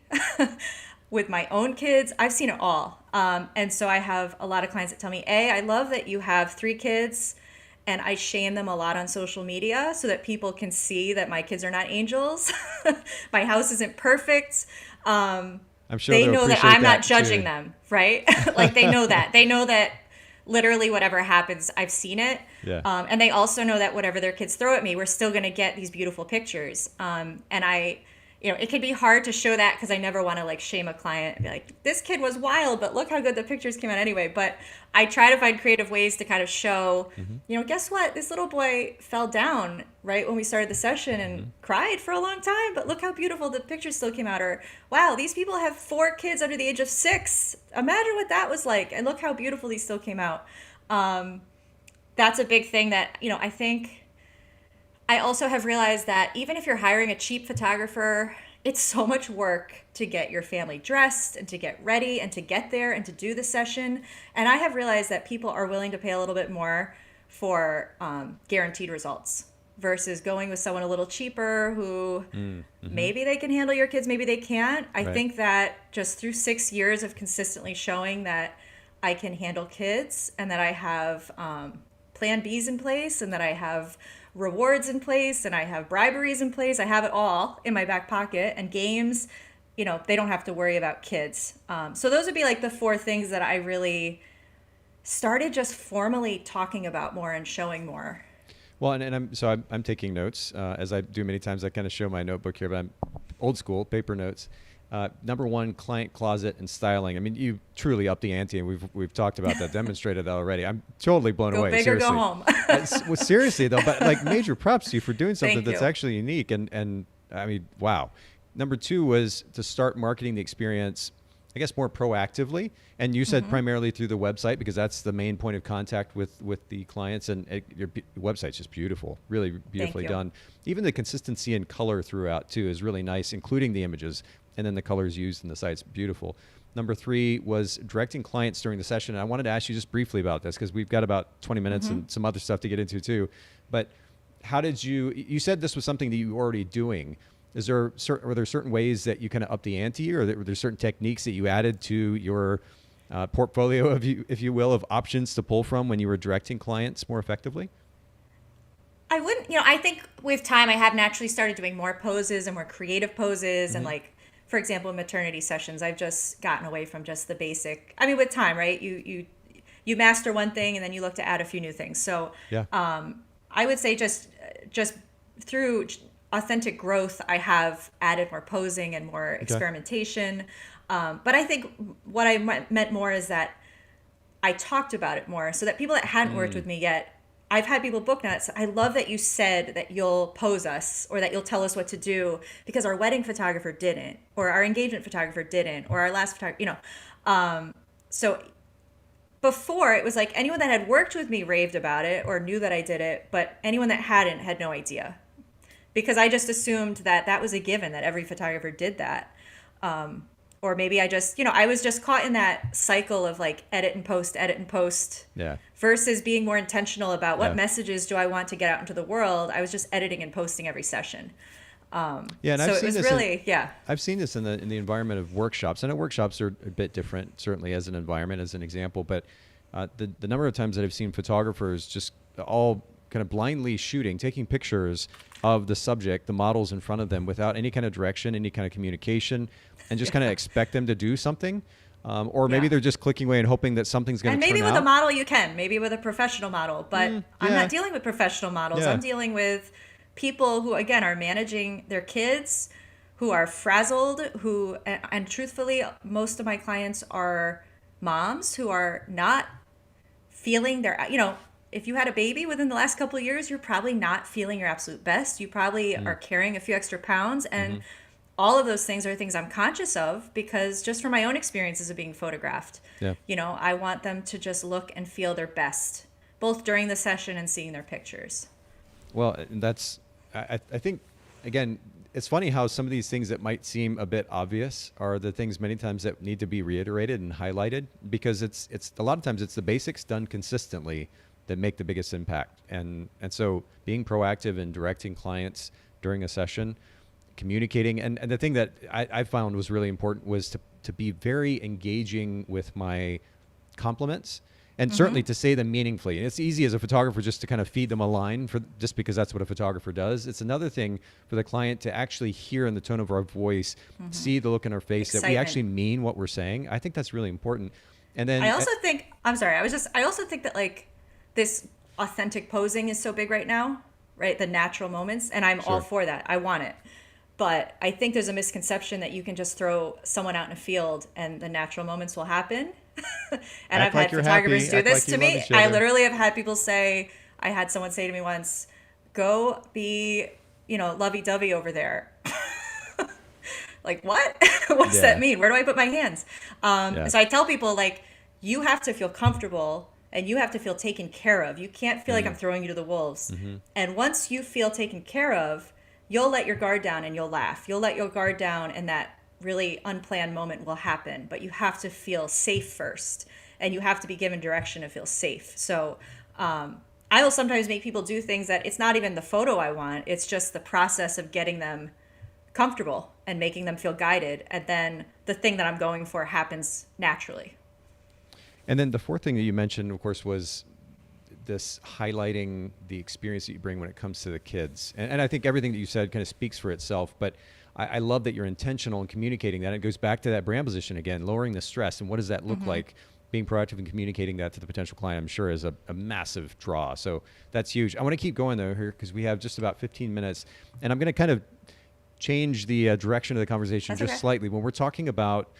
Speaker 2: With my own kids, I've seen it all. And so I have a lot of clients that tell me, I love that you have 3 kids, and I shame them a lot on social media so that people can see that my kids are not angels. My house isn't perfect. I'm
Speaker 1: sure
Speaker 2: they know that I'm not judging them, right? Like they know that. They know that literally whatever happens, I've seen it.
Speaker 1: Yeah.
Speaker 2: And they also know that whatever their kids throw at me, we're still going to get these beautiful pictures. And it can be hard to show that because I never want to like shame a client and be like, this kid was wild, but look how good the pictures came out anyway. But I try to find creative ways to kind of show, guess what? This little boy fell down right when we started the session and cried for a long time, but look how beautiful the pictures still came out. Or, wow, these people have 4 kids under the age of 6. Imagine what that was like. And look how beautiful these still came out. That's a big thing that, I think I also have realized that even if you're hiring a cheap photographer, it's so much work to get your family dressed and to get ready and to get there and to do the session. And I have realized that people are willing to pay a little bit more for guaranteed results versus going with someone a little cheaper who maybe they can handle your kids, maybe they can't. I think that just through 6 years of consistently showing that I can handle kids and that I have plan Bs in place and that I have rewards in place and I have briberies in place. I have it all in my back pocket, and games, they don't have to worry about kids. So those would be like the 4 things that I really started just formally talking about more and showing more.
Speaker 1: Well, and I'm taking notes as I do many times. I kind of show my notebook here, but I'm old school, paper notes. Number one, client closet and styling. I mean, you truly upped the ante, and we've talked about that, demonstrated that already. I'm totally blown away.
Speaker 2: Go big
Speaker 1: seriously.
Speaker 2: or go home.
Speaker 1: Well, seriously though, but like major props to you for doing something
Speaker 2: Thank
Speaker 1: that's
Speaker 2: you.
Speaker 1: actually unique. And I mean, wow. Number two was to start marketing the experience, I guess, more proactively. And you said primarily through the website, because that's the main point of contact with the clients. And your website's just beautiful, really beautifully done. Even the consistency in color throughout too is really nice, including the images. And then the colors used in the site's beautiful. Number three was directing clients during the session. And I wanted to ask you just briefly about this, because we've got about 20 minutes and some other stuff to get into too. But how did you said this was something that you were already doing. Were there certain ways that you kind of up the ante, or were there certain techniques that you added to your portfolio, if you will, of options to pull from when you were directing clients more effectively?
Speaker 2: I wouldn't, I think with time I have naturally started doing more poses and more creative poses. And like, for example, in maternity sessions, I've just gotten away from just the basic. I mean, with time, right? You master one thing and then you look to add a few new things. So
Speaker 1: yeah.
Speaker 2: I would say just through authentic growth, I have added more posing and more experimentation. But I think what I meant more is that I talked about it more, so that people that hadn't worked with me yet, I've had people book nuts. I love that you said that you'll pose us, or that you'll tell us what to do, because our wedding photographer didn't, or our engagement photographer didn't, or our last photographer, So before, it was like anyone that had worked with me raved about it or knew that I did it, but anyone that hadn't had no idea. Because I just assumed that that was a given, that every photographer did that. Or maybe I just, I was just caught in that cycle of like edit and post,
Speaker 1: Yeah.
Speaker 2: versus being more intentional about what messages do I want to get out into the world. I was just editing and posting every session.
Speaker 1: And
Speaker 2: so
Speaker 1: I've seen
Speaker 2: it was
Speaker 1: this
Speaker 2: really,
Speaker 1: I've seen this in the environment of workshops. I know workshops are a bit different, certainly as an environment, as an example, but the number of times that I've seen photographers just all kind of blindly shooting, taking pictures of the subject, the models in front of them, without any kind of direction, any kind of communication, and just kind of expect them to do something. Or maybe they're just clicking away and hoping that something's going to turn out.
Speaker 2: And maybe with a model you can, maybe with a professional model, but I'm not dealing with professional models.
Speaker 1: Yeah.
Speaker 2: I'm dealing with people who, again, are managing their kids, who are frazzled, and truthfully, most of my clients are moms who are not feeling their, if you had a baby within the last couple of years, you're probably not feeling your absolute best. You probably are carrying a few extra pounds. And all of those things are things I'm conscious of, because just from my own experiences of being photographed, I want them to just look and feel their best, both during the session and seeing their pictures.
Speaker 1: Well, I think, again, it's funny how some of these things that might seem a bit obvious are the things many times that need to be reiterated and highlighted, because it's a lot of times it's the basics done consistently that make the biggest impact. And so being proactive and directing clients during a session, communicating, and the thing that I found was really important was to be very engaging with my compliments, and certainly to say them meaningfully. And it's easy as a photographer just to kind of feed them a line just because that's what a photographer does. It's another thing for the client to actually hear in the tone of our voice, see the look in our face that we actually mean what we're saying. I think that's really important. And then
Speaker 2: I also think that like this authentic posing is so big right now, right? The natural moments, and I'm all for that. I want it. But I think there's a misconception that you can just throw someone out in a field and the natural moments will happen. And I've had photographers do this to me. I literally have had people say, I had someone say to me once, go be, lovey-dovey over there. Like, what? What does that mean? Where do I put my hands? So I tell people, like, you have to feel comfortable and you have to feel taken care of. You can't feel like I'm throwing you to the wolves. And once you feel taken care of, you'll let your guard down and you'll laugh. You'll let your guard down and that really unplanned moment will happen. But you have to feel safe first. And you have to be given direction to feel safe. So I will sometimes make people do things that it's not even the photo I want. It's just the process of getting them comfortable and making them feel guided. And then the thing that I'm going for happens naturally.
Speaker 1: And then the fourth thing that you mentioned, of course, was this highlighting the experience that you bring when it comes to the kids. And I think everything that you said kind of speaks for itself, but I love that you're intentional in communicating that. It goes back to that brand position again, lowering the stress. And what does that look like? Being proactive and communicating that to the potential client, I'm sure, is a massive draw. So that's huge. I want to keep going though here because we have just about 15 minutes, and I'm going to kind of change the direction of the conversation
Speaker 2: That's
Speaker 1: just
Speaker 2: okay.
Speaker 1: slightly. When we're talking about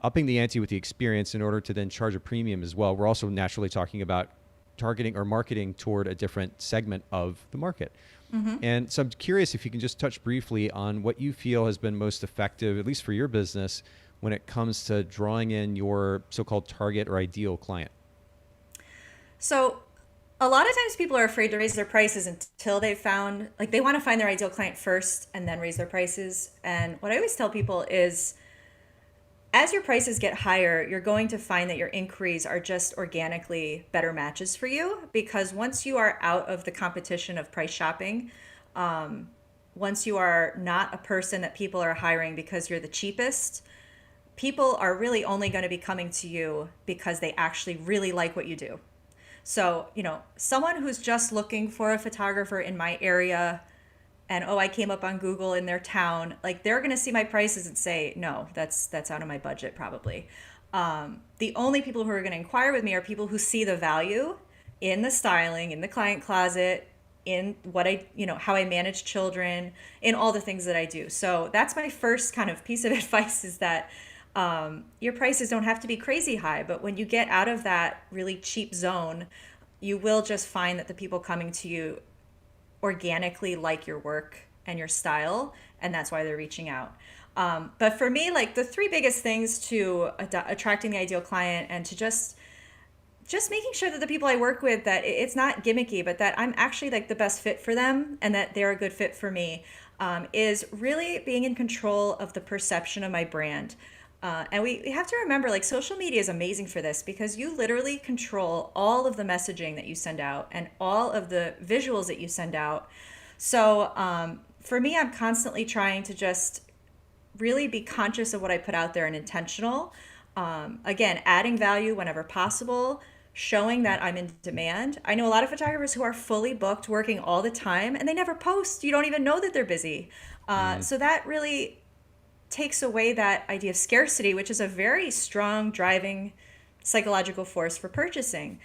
Speaker 1: upping the ante with the experience in order to then charge a premium as well, we're also naturally talking about targeting or marketing toward a different segment of the market. And so I'm curious if you can just touch briefly on what you feel has been most effective, at least for your business, when it comes to drawing in your so-called target or ideal client.
Speaker 2: So a lot of times people are afraid to raise their prices until they've found, like, they want to find their ideal client first and then raise their prices. And what I always tell people is, as your prices get higher, you're going to find that your inquiries are just organically better matches for you, because once you are out of the competition of price shopping, once you are not a person that people are hiring because you're the cheapest, people are really only going to be coming to you because they actually really like what you do. So, someone who's just looking for a photographer in my area and, oh, I came up on Google in their town, like, they're going to see my prices and say, no, that's out of my budget probably. The only people who are going to inquire with me are people who see the value in the styling, in the client closet, in what how I manage children, in all the things that I do. So that's my first kind of piece of advice, is that your prices don't have to be crazy high, but when you get out of that really cheap zone, you will just find that the people coming to you organically like your work and your style, and that's why they're reaching out. But for me, like, the three biggest things to attracting the ideal client and to just making sure that the people I work with, that it's not gimmicky, but that I'm actually like the best fit for them and that they're a good fit for me, is really being in control of the perception of my brand. And we have to remember, like, social media is amazing for this, because you literally control all of the messaging that you send out and all of the visuals that you send out. So for me, I'm constantly trying to just really be conscious of what I put out there and intentional. Again, adding value whenever possible, showing that I'm in demand. I know a lot of photographers who are fully booked, working all the time, and they never post. You don't even know that they're busy. So that really takes away that idea of scarcity, which is a very strong driving psychological force for purchasing.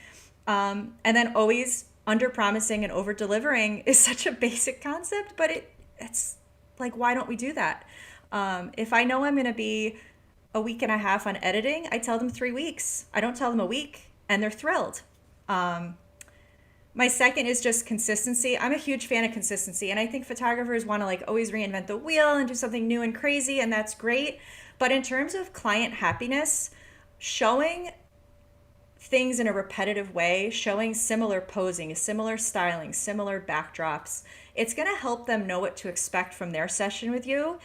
Speaker 2: And then always under promising and over delivering is such a basic concept, but it's like, why don't we do that? If I know I'm going to be a week and a half on editing, I tell them 3 weeks. I don't tell them a week, and they're thrilled. My second is just consistency. I'm a huge fan of consistency, and I think photographers want to, like, always reinvent the wheel and do something new and crazy, and that's great. But in terms of client happiness, showing things in a repetitive way, showing similar posing, similar styling, similar backdrops, it's going to help them know what to expect from their session with you.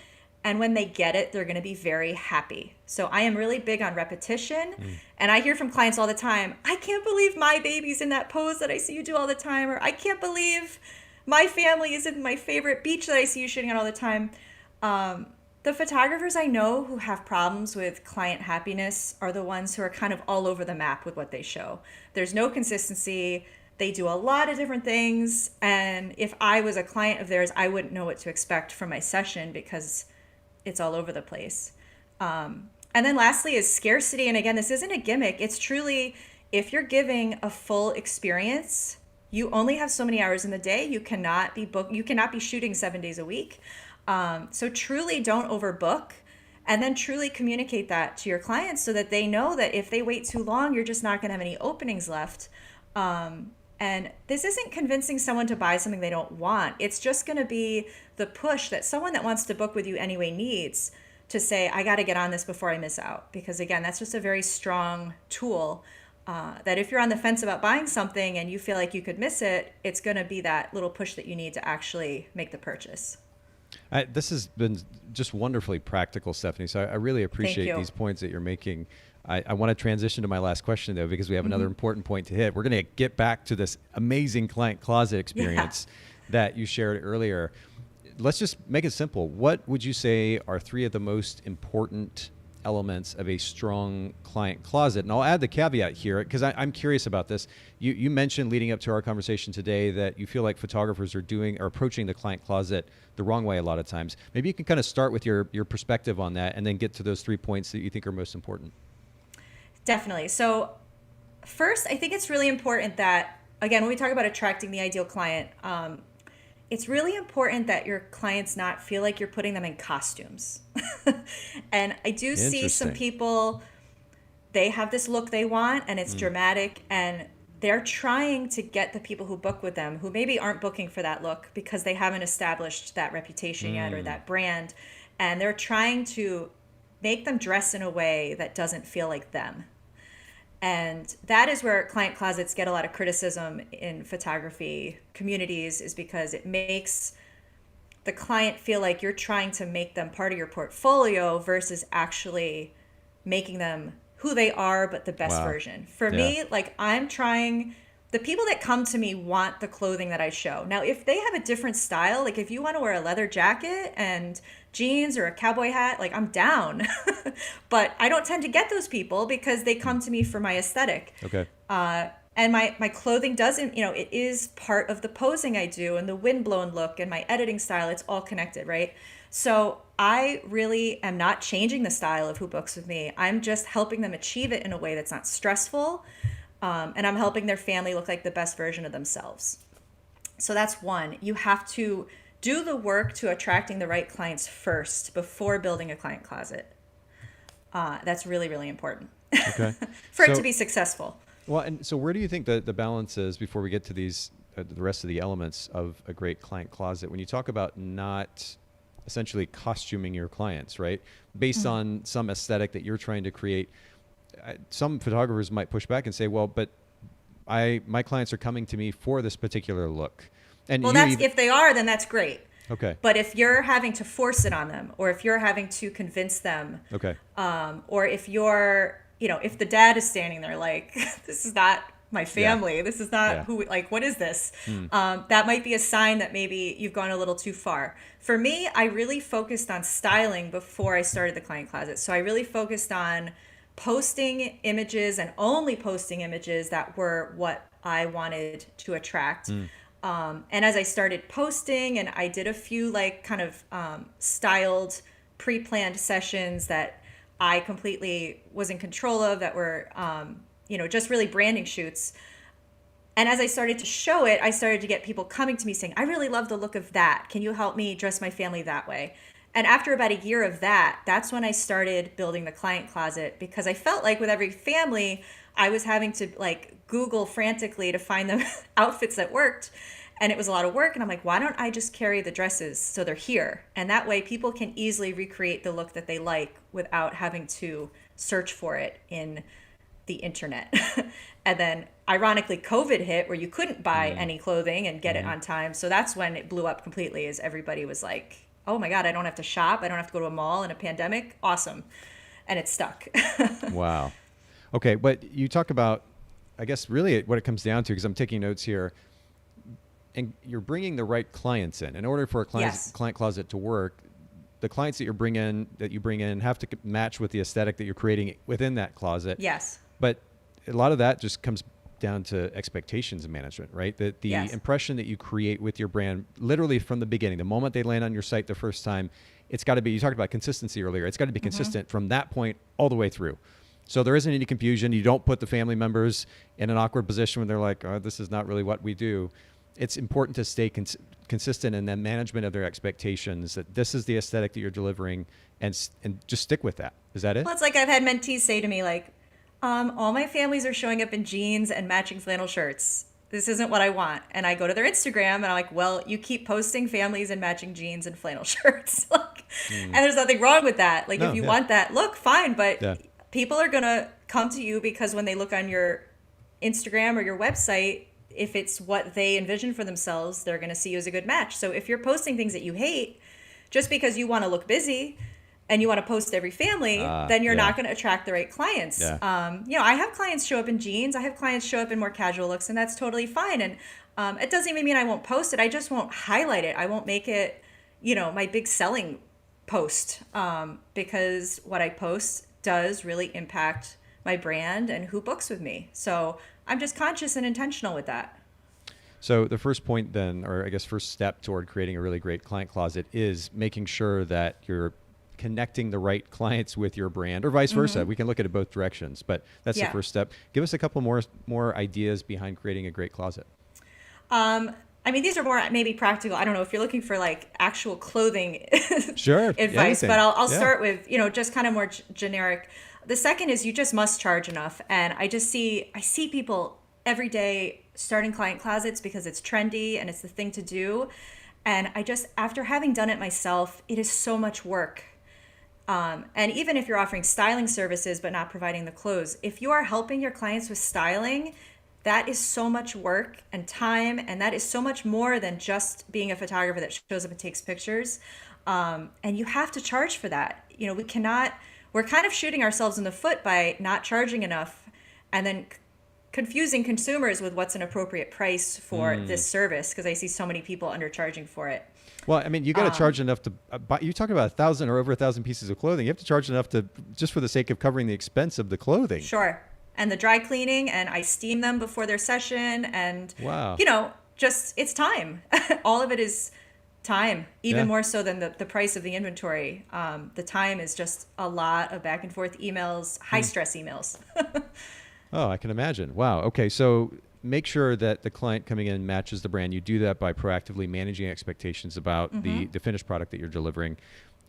Speaker 2: And when they get it, they're going to be very happy. So I am really big on repetition. And I hear from clients all the time, I can't believe my baby's in that pose that I see you do all the time. Or I can't believe my family is in my favorite beach that I see you shooting on all the time. The photographers I know who have problems with client happiness are the ones who are kind of all over the map with what they show. There's no consistency. They do a lot of different things. And if I was a client of theirs, I wouldn't know what to expect from my session, because it's all over the place. And then lastly is scarcity. And again, this isn't a gimmick. It's truly, if you're giving a full experience, you only have so many hours in the day. You cannot be shooting 7 days a week. So truly don't overbook, and then truly communicate that to your clients so that they know that if they wait too long, you're just not going to have any openings left. And this isn't convincing someone to buy something they don't want. It's just going to be the push that someone that wants to book with you anyway needs to say, I got to get on this before I miss out. Because again, that's just a very strong tool, that if you're on the fence about buying something and you feel like you could miss it, it's going to be that little push that you need to actually make the purchase.
Speaker 1: This has been just wonderfully practical, Stefanie. So I really appreciate
Speaker 2: you.
Speaker 1: these points that you're making. I want to transition to my last question, though, because we have another important point to hit. We're going to get back to this amazing client closet experience that you shared earlier. Let's just make it simple. What would you say are 3 of the most important elements of a strong client closet? And I'll add the caveat here, because I'm curious about this. You mentioned leading up to our conversation today that you feel like photographers are approaching the client closet the wrong way a lot of times. Maybe you can kind of start with your perspective on that and then get to those 3 points that you think are most important.
Speaker 2: Definitely. So first, I think it's really important that, again, when we talk about attracting the ideal client, it's really important that your clients not feel like you're putting them in costumes. And I do see some
Speaker 1: Interesting.
Speaker 2: people, they have this look they want and it's dramatic, and they're trying to get the people who book with them who maybe aren't booking for that look because they haven't established that reputation yet or that brand, and they're trying to make them dress in a way that doesn't feel like them. And that is where client closets get a lot of criticism in photography communities, is because it makes the client feel like you're trying to make them part of your portfolio versus actually making them who they are, but the best
Speaker 1: Wow.
Speaker 2: version. For
Speaker 1: Yeah.
Speaker 2: me, like, I'm trying, the people that come to me want the clothing that I show. Now, if they have a different style, like if you want to wear a leather jacket and jeans or a cowboy hat, like, I'm down. But I don't tend to get those people because they come to me for my aesthetic.
Speaker 1: Okay.
Speaker 2: And my clothing doesn't, it is part of the posing I do and the windblown look and my editing style. It's all connected, right? So I really am not changing the style of who books with me. I'm just helping them achieve it in a way that's not stressful. And I'm helping their family look like the best version of themselves. So that's one. You have to do the work to attracting the right clients first before building a client closet. That's really, really important
Speaker 1: Okay.
Speaker 2: for it
Speaker 1: So-
Speaker 2: to be successful.
Speaker 1: Well, and so where do you think the balance is before we get to these, the rest of the elements of a great client closet? When you talk about not essentially costuming your clients, right? Based on some aesthetic that you're trying to create, some photographers might push back and say, well, but my clients are coming to me for this particular look. And
Speaker 2: Well,
Speaker 1: you
Speaker 2: that's
Speaker 1: even-
Speaker 2: if they are, then that's great.
Speaker 1: okay.
Speaker 2: But if you're having to force it on them, or if you're having to convince them,
Speaker 1: Okay.
Speaker 2: or if you're, if the dad is standing there like, this is not my family, this is not
Speaker 1: Yeah.
Speaker 2: who, like, what is this? That might be a sign that maybe you've gone a little too far. For me, I really focused on styling before I started the client closet. So I really focused on posting images and only posting images that were what I wanted to attract. And as I started posting, and I did a few like kind of styled pre-planned sessions that I completely was in control of, that were, just really branding shoots. And as I started to show it, I started to get people coming to me saying, I really love the look of that. Can you help me dress my family that way? And after about a year of that, that's when I started building the client closet, because I felt like with every family, I was having to like Google frantically to find them outfits that worked. And it was a lot of work. And I'm like, why don't I just carry the dresses so they're here? And that way people can easily recreate the look that they like without having to search for it in the internet. And then ironically, COVID hit where you couldn't buy any clothing and get it on time. So that's when it blew up completely, as everybody was like, oh my God, I don't have to shop. I don't have to go to a mall in a pandemic. Awesome. And it stuck.
Speaker 1: Wow. Okay. But you talk about, I guess, really what it comes down to, because I'm taking notes here, and you're bringing the right clients in order for a
Speaker 2: Yes.
Speaker 1: client closet to work. The clients that you bring in have to match with the aesthetic that you're creating within that closet.
Speaker 2: Yes.
Speaker 1: But a lot of that just comes down to expectations management, right? The
Speaker 2: Yes.
Speaker 1: impression that you create with your brand, literally from the beginning, the moment they land on your site the first time, it's got to be, you talked about consistency earlier, it's got to be consistent from that point all the way through. So there isn't any confusion. You don't put the family members in an awkward position when they're like, oh, this is not really what we do. It's important to stay consistent in the management of their expectations, that this is the aesthetic that you're delivering, and just stick with that. Is that it?
Speaker 2: Well, it's like I've had mentees say to me, like, all my families are showing up in jeans and matching flannel shirts. This isn't what I want. And I go to their Instagram and I'm like, well, you keep posting families and matching jeans and flannel shirts. And there's nothing wrong with that. Like,
Speaker 1: No,
Speaker 2: if you
Speaker 1: yeah.
Speaker 2: want that look, fine. But
Speaker 1: Yeah.
Speaker 2: people are going to come to you because when they look on your Instagram or your website, if it's what they envision for themselves, they're going to see you as a good match. So if you're posting things that you hate just because you want to look busy and you want to post every family, then you're
Speaker 1: yeah.
Speaker 2: not going to attract the right clients.
Speaker 1: Yeah.
Speaker 2: I have clients show up in jeans. I have clients show up in more casual looks, and that's totally fine. And it doesn't even mean I won't post it. I just won't highlight it. I won't make it, my big selling post, because what I post does really impact my brand and who books with me. So I'm just conscious and intentional with that.
Speaker 1: So the first point then, or I guess first step toward creating a really great client closet, is making sure that you're connecting the right clients with your brand, or vice versa. We can look at it both directions, but that's the
Speaker 2: Yeah.
Speaker 1: first step. Give us a couple more ideas behind creating a great closet.
Speaker 2: I mean, these are more maybe practical. I don't know if you're looking for like actual clothing
Speaker 1: Sure.
Speaker 2: advice,
Speaker 1: Anything.
Speaker 2: but I'll
Speaker 1: Yeah.
Speaker 2: start with, just kind of more generic. The second is you just must charge enough. And I see people every day starting client closets because it's trendy and it's the thing to do. And after having done it myself, it is so much work. And even if you're offering styling services but not providing the clothes, if you are helping your clients with styling, that is so much work and time, and that is so much more than just being a photographer that shows up and takes pictures. And you have to charge for that. We're kind of shooting ourselves in the foot by not charging enough and then confusing consumers with what's an appropriate price for this service, because I see so many people undercharging for it.
Speaker 1: Well, I mean, you got to charge enough to buy. You talk about 1,000 or over 1,000 pieces of clothing. You have to charge enough to just for the sake of covering the expense of the clothing.
Speaker 2: Sure. And the dry cleaning, and I steam them before their session, and
Speaker 1: Wow.
Speaker 2: just it's time. All of it is time, even
Speaker 1: Yeah.
Speaker 2: more so than the price of the inventory. The time is just a lot of back and forth emails, high stress emails.
Speaker 1: Oh, I can imagine. Wow. Okay. So make sure that the client coming in matches the brand. You do that by proactively managing expectations about the finished product that you're delivering.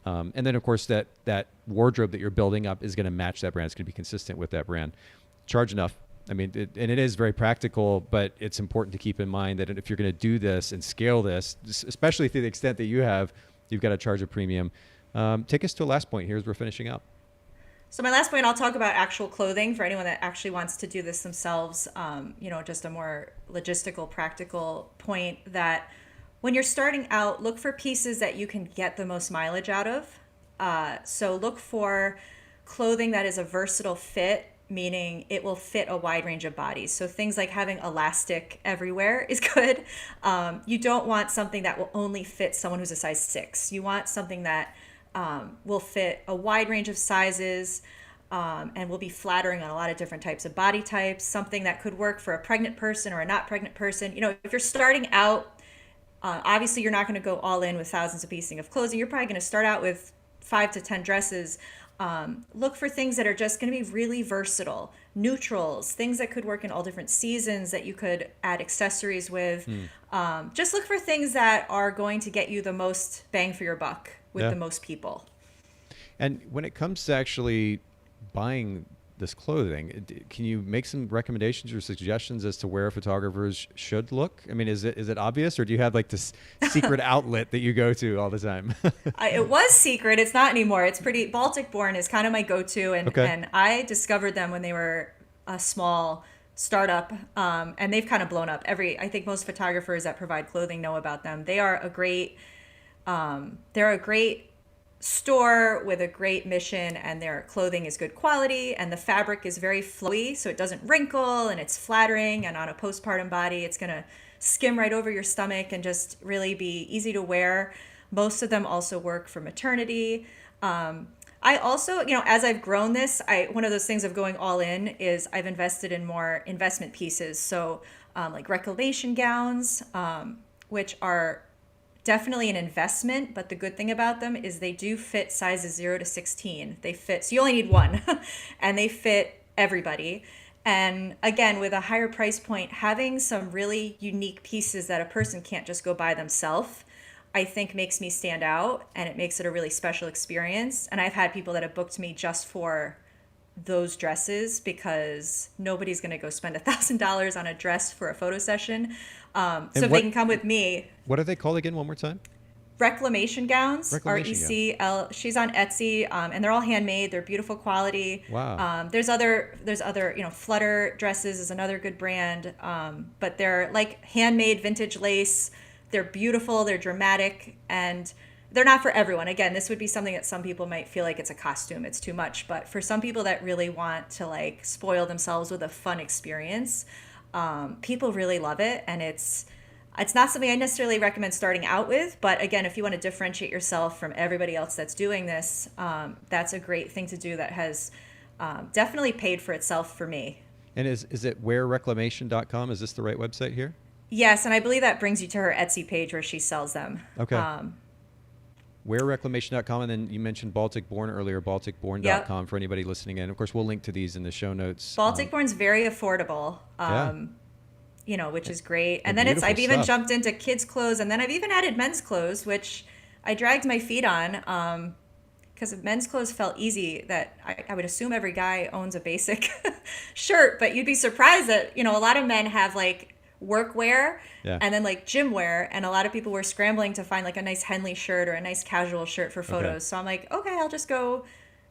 Speaker 1: And then, of course, that wardrobe that you're building up is going to match that brand. It's going to be consistent with that brand. Charge enough. I mean, and it is very practical, but it's important to keep in mind that if you're going to do this and scale this, especially to the extent that you've got to charge a premium. Take us to a last point here as we're finishing up.
Speaker 2: So my last point, I'll talk about actual clothing for anyone that actually wants to do this themselves. Just a more logistical, practical point that when you're starting out, look for pieces that you can get the most mileage out of. So look for clothing that is a versatile fit, meaning it will fit a wide range of bodies. So things like having elastic everywhere is good. You don't want something that will only fit someone who's a size 6. You want something that will fit a wide range of sizes and will be flattering on a lot of different types of body types, something that could work for a pregnant person or a not pregnant person. If you're starting out, obviously you're not going to go all in with thousands of pieces of clothing. You're probably going to start out with 5 to 10 dresses. Look for things that are just going to be really versatile, neutrals, things that could work in all different seasons that you could add accessories with. Just look for things that are going to get you the most bang for your buck with the most people.
Speaker 1: And when it comes to actually buying this clothing, can you make some recommendations or suggestions as to where photographers should look? I mean, is it obvious, or do you have like this secret outlet that you go to all the time?
Speaker 2: It was secret. It's not anymore. It's pretty. Baltic Born is kind of my go-to, and I discovered them when they were a small startup, and they've kind of blown up. I think most photographers that provide clothing know about them. They are a great. They're a great store with a great mission, and their clothing is good quality, and the fabric is very flowy, so it doesn't wrinkle, and it's flattering, and on a postpartum body it's going to skim right over your stomach and just really be easy to wear. Most of them also work for maternity. I also, as I've grown this, one of those things of going all in is I've invested in more investment pieces. So like Reclamation Gowns, which are definitely an investment, but the good thing about them is they do fit sizes 0 to 16. They fit, so you only need one, and they fit everybody. And again, with a higher price point, having some really unique pieces that a person can't just go buy themselves, I think makes me stand out, and it makes it a really special experience. And I've had people that have booked me just for those dresses, because nobody's going to go spend $1,000 on a dress for a photo session. So if they can come with me.
Speaker 1: What are they called again? One more time.
Speaker 2: Reclamation Gowns,
Speaker 1: Reclamation
Speaker 2: RECL. She's on Etsy, and they're all handmade. They're beautiful quality.
Speaker 1: Wow.
Speaker 2: There's other, Flutter Dresses is another good brand, but they're like handmade vintage lace. They're beautiful. They're dramatic, and they're not for everyone. Again, this would be something that some people might feel like it's a costume. It's too much. But for some people that really want to like spoil themselves with a fun experience, people really love it. And it's not something I necessarily recommend starting out with. But again, if you want to differentiate yourself from everybody else that's doing this, that's a great thing to do that has definitely paid for itself for me.
Speaker 1: And is it wearreclamation.com? Is this the right website here?
Speaker 2: Yes, and I believe that brings you to her Etsy page where she sells them.
Speaker 1: Okay. Wearreclamation.com, and then you mentioned Baltic Born earlier, balticborn.com for anybody listening in. Of course, we'll link to these in the show notes.
Speaker 2: Baltic Born's very affordable. which is great. And
Speaker 1: And
Speaker 2: then I've even
Speaker 1: beautiful stuff.
Speaker 2: jumped into kids' clothes, and then I've even added men's clothes, which I dragged my feet on because men's clothes felt easy. That I would assume every guy owns a basic shirt, but you'd be surprised that, a lot of men have like workwear
Speaker 1: Yeah.
Speaker 2: and then like gym wear, and a lot of people were scrambling to find like a nice Henley shirt or a nice casual shirt for photos.
Speaker 1: Okay.
Speaker 2: So I'm like, okay, I'll just go,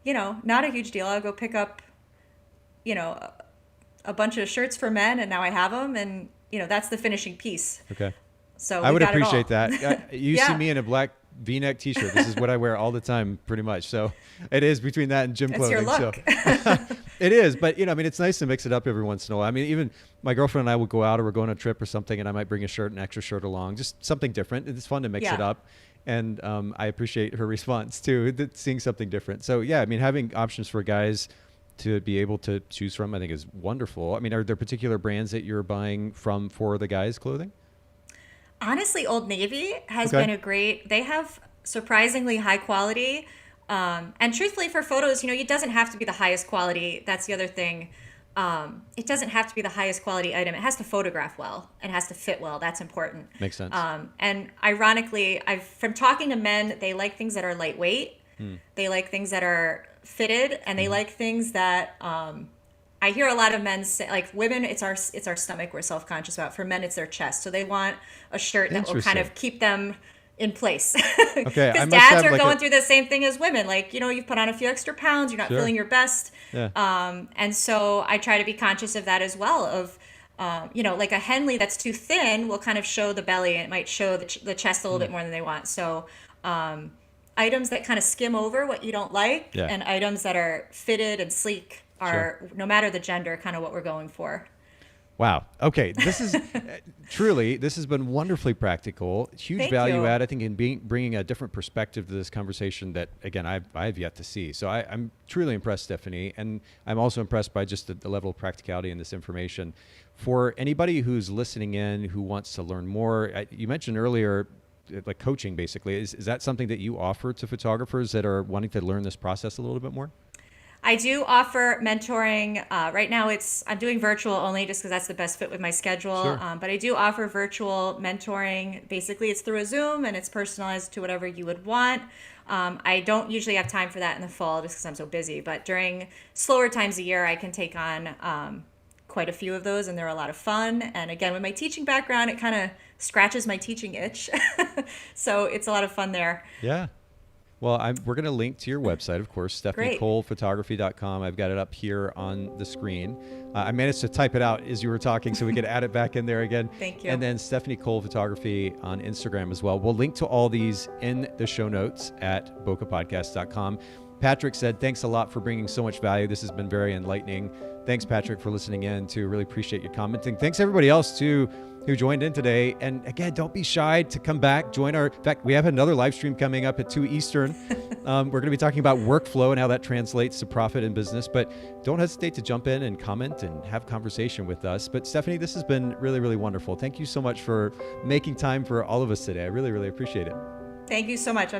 Speaker 2: not a huge deal. I'll go pick up, you know, a bunch of shirts for men, and now I have them, and that's the finishing piece.
Speaker 1: Okay.
Speaker 2: So
Speaker 1: I
Speaker 2: we
Speaker 1: would
Speaker 2: got it all.
Speaker 1: appreciate that. You see
Speaker 2: Yeah.
Speaker 1: me in a black V-neck T-shirt. This is what I wear all the time, pretty much. So it is between that and gym
Speaker 2: It's
Speaker 1: clothing.
Speaker 2: your look.
Speaker 1: So it is, but it's nice to mix it up every once in a while. I mean, even my girlfriend and I will go out, or we're going on a trip or something, and I might bring an extra shirt along, just something different. It's fun to mix it
Speaker 2: Yeah.
Speaker 1: up. And I appreciate her response too, seeing something different. So yeah, I mean, having options for guys to be able to choose from, I think is wonderful. I mean, are there particular brands that you're buying from for the guys' clothing?
Speaker 2: Honestly, Old Navy has
Speaker 1: Okay.
Speaker 2: been they have surprisingly high quality. And truthfully, for photos, it doesn't have to be the highest quality. That's the other thing. It doesn't have to be the highest quality item. It has to photograph well. It has to fit well. That's important.
Speaker 1: Makes sense.
Speaker 2: And ironically, from talking to men, they like things that are lightweight. They like things that are fitted, and they like things that I hear a lot of men say, like women, it's our stomach we're self-conscious about. For men, it's their chest. So they want a shirt that will kind
Speaker 1: Interesting.
Speaker 2: of keep them in place.
Speaker 1: Okay, I
Speaker 2: Because
Speaker 1: must
Speaker 2: dads
Speaker 1: have
Speaker 2: are
Speaker 1: like
Speaker 2: going
Speaker 1: a
Speaker 2: through the same thing as women. Like, you've put on a few extra pounds, you're not
Speaker 1: Sure.
Speaker 2: feeling your best.
Speaker 1: yeah.
Speaker 2: And so I try to be conscious of that as well. Of, like a Henley that's too thin will kind of show the belly, and it might show the chest a little bit more than they want. So items that kind of skim over what you don't like,
Speaker 1: Yeah.
Speaker 2: and items that are fitted and sleek are, no matter the gender, kind of what we're going for.
Speaker 1: Wow. Okay. This is truly, this has been wonderfully practical. Huge
Speaker 2: Thank
Speaker 1: value
Speaker 2: you.
Speaker 1: add, I think, in bringing a different perspective to this conversation that, again, I've yet to see. So I'm truly impressed, Stephanie. And I'm also impressed by just the level of practicality in this information. For anybody who's listening in, who wants to learn more, you mentioned earlier, like coaching, basically. Is that something that you offer to photographers that are wanting to learn this process a little bit more?
Speaker 2: I do offer mentoring. Right now, I'm doing virtual only just because that's the best fit with my schedule.
Speaker 1: Sure.
Speaker 2: But I do offer virtual mentoring. Basically, it's through a Zoom, and it's personalized to whatever you would want. I don't usually have time for that in the fall just because I'm so busy. But during slower times of year, I can take on quite a few of those, and they're a lot of fun. And again, with my teaching background, it kind of scratches my teaching itch. So it's a lot of fun there.
Speaker 1: Yeah. Well, we're going to link to your website, of course,
Speaker 2: Great.
Speaker 1: StephanieColePhotography.com. I've got it up here on the screen. I managed to type it out as you were talking, so we could add it back in there again.
Speaker 2: Thank you.
Speaker 1: And then Stephanie Cole Photography on Instagram as well. We'll link to all these in the show notes at bokehpodcast.com. Patrick said, thanks a lot for bringing so much value. This has been very enlightening. Thanks, Patrick, for listening in too. Really appreciate you commenting. Thanks everybody else too who joined in today. And again, don't be shy to come back, join in fact, we have another live stream coming up at 2 Eastern. We're going to be talking about workflow and how that translates to profit in business, but don't hesitate to jump in and comment and have conversation with us. But Stephanie, this has been really, really wonderful. Thank you so much for making time for all of us today. I really, really appreciate it.
Speaker 2: Thank you so much.